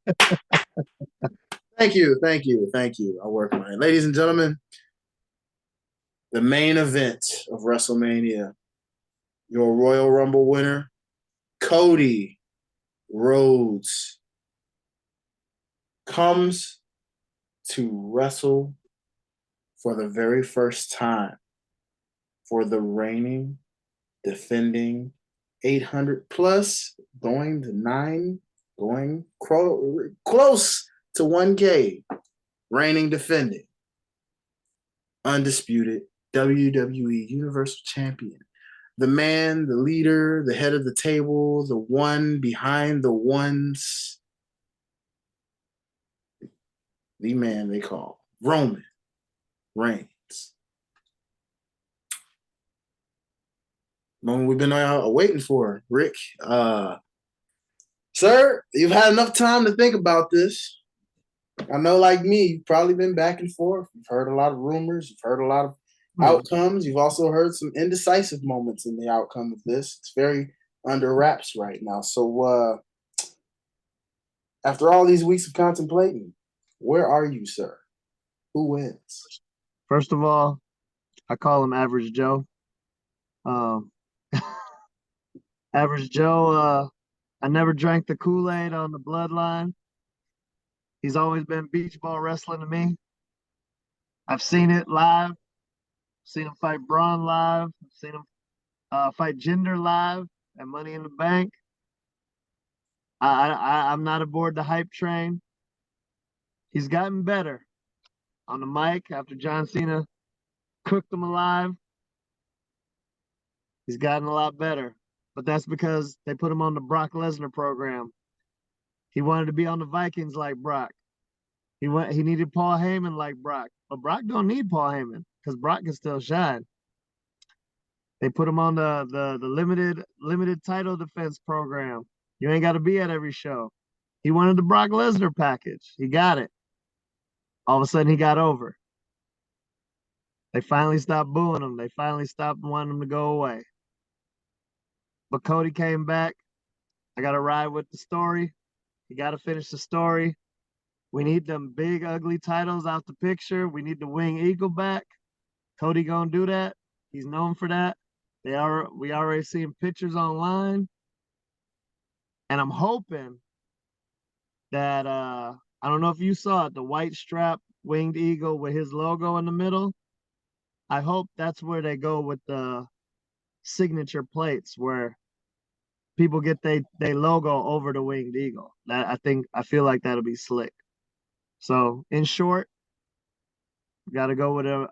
Thank you. I'll work on it. Ladies and gentlemen, the main event of WrestleMania, your Royal Rumble winner, Cody Rhodes, comes to wrestle for the very first time for the reigning, defending 800 plus, going to 9, going close to 1K, reigning, defending, undisputed WWE Universal Champion. The man, the leader, the head of the table, the one behind the ones, the man they call Roman Reigns. Moment we've been waiting for, Rick. Sir, you've had enough time to think about this. I know, like me, you've probably been back and forth. You've heard a lot of rumors. You've heard a lot of outcomes. You've also heard some indecisive moments in the outcome of this. It's very under wraps right now. So after all these weeks of contemplating, where are you, sir? Who wins? First of all, I call him Average Joe. Average Joe, I never drank the Kool-Aid on the bloodline. He's always been beach ball wrestling to me. I've seen it live. Seen him fight Braun live. Seen him fight Jinder live at Money in the Bank. I'm not aboard the hype train. He's gotten better on the mic after John Cena cooked him alive. He's gotten a lot better, but that's because they put him on the Brock Lesnar program. He wanted to be on the Vikings like Brock. He needed Paul Heyman like Brock, but Brock don't need Paul Heyman because Brock can still shine. They put him on the limited title defense program. You ain't got to be at every show. He wanted the Brock Lesnar package. He got it. All of a sudden, he got over. They finally stopped booing him. They finally stopped wanting him to go away. But Cody came back. I got to ride with the story. You got to finish the story. We need them big, ugly titles out the picture. We need the Winged Eagle back. Cody gonna do that. He's known for that. We already seen pictures online. And I'm hoping that I don't know if you saw it, the white strap Winged Eagle with his logo in the middle. I hope that's where they go with the signature plates where people get their logo over the Winged Eagle. I feel like that'll be slick. So in short, we gotta go with a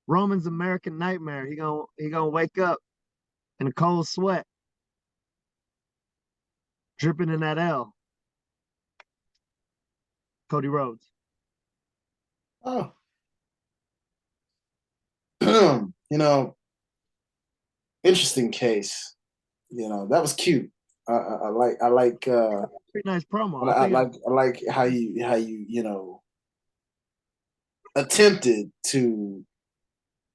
Roman's American Nightmare. He gonna wake up in a cold sweat, dripping in that L. Cody Rhodes. Oh. Interesting case. That was cute. I like Pretty nice promo. I like how you attempted to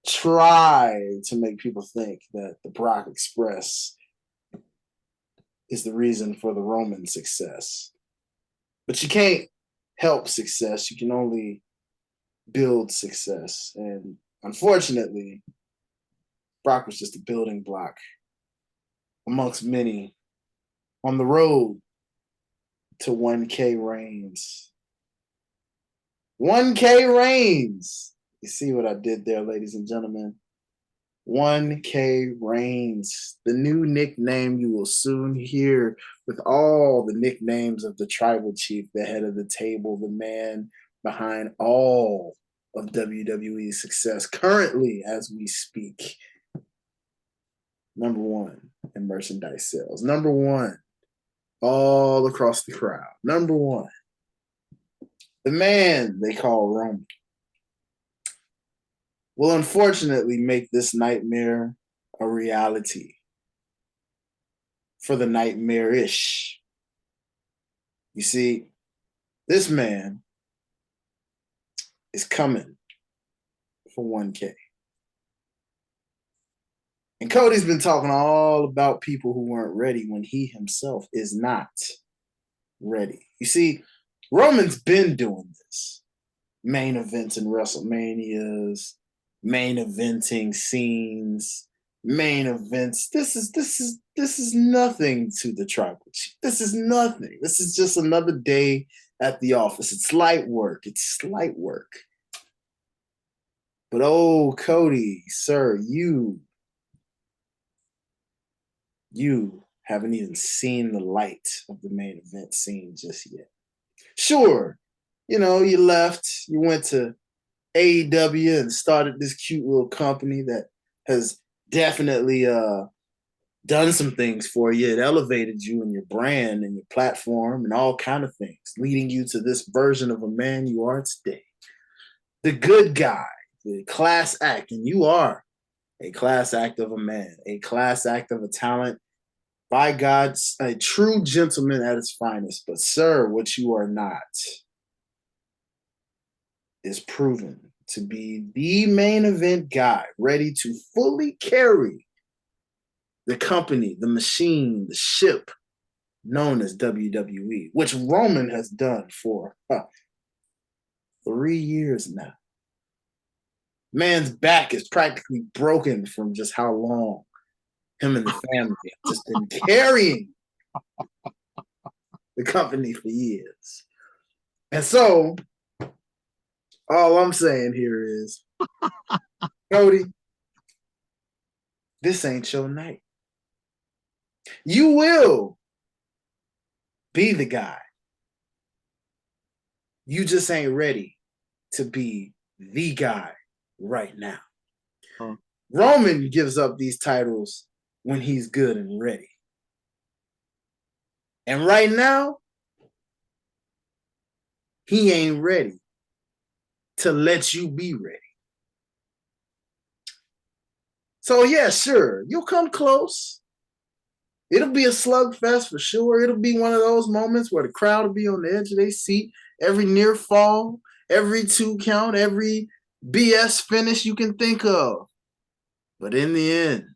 try to make people think that the Brock Express is the reason for the Roman success. But you can't help success. You can only build success. And unfortunately, Brock was just a building block amongst many on the road to 1K reigns. 1K reigns. You see what I did there, ladies and gentlemen? 1K reigns, the new nickname you will soon hear with all the nicknames of the tribal chief, the head of the table, the man behind all of WWE's success currently as we speak. Number one in merchandise sales. Number one all across the crowd. Number one, the man they call Roman will unfortunately make this nightmare a reality for the nightmare-ish. You see, this man is coming for 1K. And Cody's been talking all about people who weren't ready when he himself is not ready. You see, Roman's been doing this. Main events in WrestleManias, main eventing scenes, main events. This is nothing to the tribal chief. This is nothing. This is just another day at the office. It's light work. It's slight work. But oh, Cody, sir, you haven't even seen the light of the main event scene just yet. Sure, you left, you went to AEW and started this cute little company that has definitely done some things for you. It elevated you and your brand and your platform and all kind of things, leading you to this version of a man you are today. The good guy, the class act, and you are a class act of a man, a class act of a talent. By God, a true gentleman at his finest. But sir, what you are not is proven to be the main event guy, ready to fully carry the company, the machine, the ship known as WWE, which Roman has done for 3 years now. Man's back is practically broken from just how long him and the family have just been carrying the company for years. And so, all I'm saying here is, Cody, this ain't your night. You will be the guy. You just ain't ready to be the guy right now. Roman gives up these titles when he's good and ready. And right now, he ain't ready to let you be ready. So yeah, sure, you'll come close. It'll be a slugfest for sure. It'll be one of those moments where the crowd will be on the edge of their seat. Every near fall, every 2 count, every BS finish you can think of. But in the end,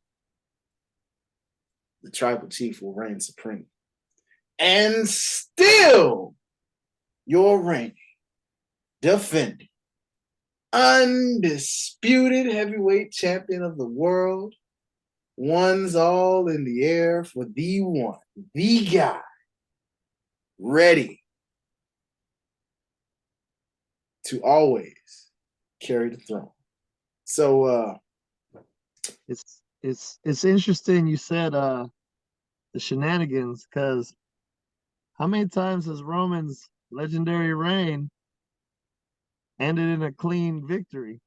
the tribal chief will reign supreme. And still, your reigning, defending, undisputed heavyweight champion of the world, one's all in the air for the one, the guy, ready to always carry the throne. So it's interesting you said the shenanigans, because how many times has Roman's legendary reign ended in a clean victory?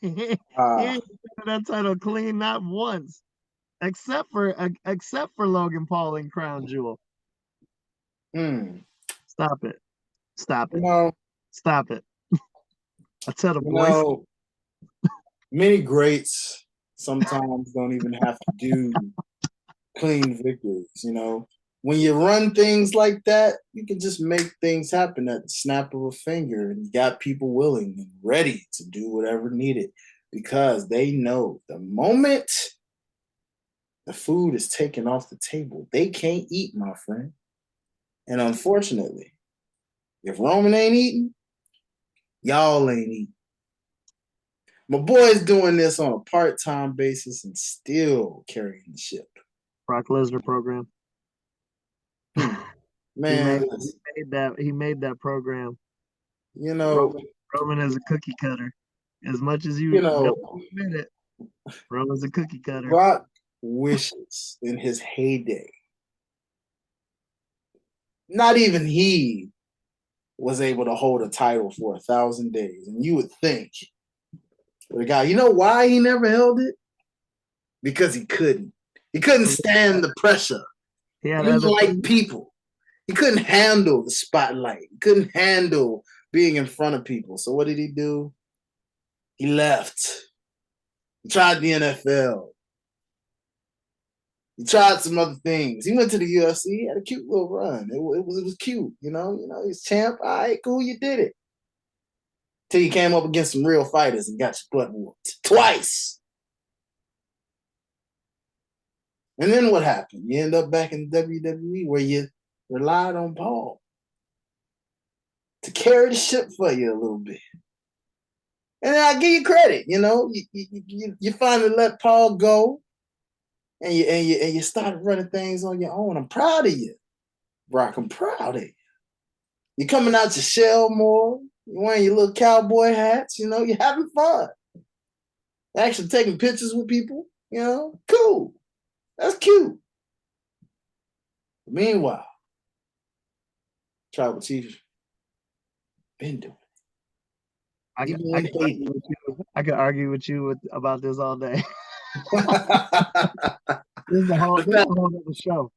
He that title clean not once, except for Logan Paul and Crown Jewel. Stop it. Stop it. Stop it. I tell the boys. Many greats sometimes don't even have to do clean victories, When you run things like that, you can just make things happen at the snap of a finger, and you got people willing and ready to do whatever needed because they know the moment the food is taken off the table, they can't eat, my friend. And unfortunately, if Roman ain't eating, y'all ain't eating. My boy's doing this on a part-time basis and still carrying the ship. Brock Lesnar program. Man, he made that program. Roman is a cookie cutter. As much as you don't admit it, Roman's a cookie cutter. Brock wishes in his heyday. Not even he was able to hold a title for 1,000 days. And you would think, the guy, you know why he never held it? Because he couldn't. He couldn't stand the pressure. He didn't like people. He couldn't handle the spotlight. He couldn't handle being in front of people. So what did he do? He left. He tried the NFL. He tried some other things. He went to the UFC. He had a cute little run. It was cute, He's champ. All right, cool, you did it. Till you came up against some real fighters and got your butt whooped twice. And then what happened? You end up back in WWE where you relied on Paul to carry the ship for you a little bit. And I give you credit, you finally let Paul go, and you started running things on your own. I'm proud of you, Brock. I'm proud of you. You're coming out your shell more. You're wearing your little cowboy hats. You're having fun. You're actually taking pictures with people. Cool. That's cute. Meanwhile, Tribal Chief been doing it. I could argue with you about this all day. This is a whole other show.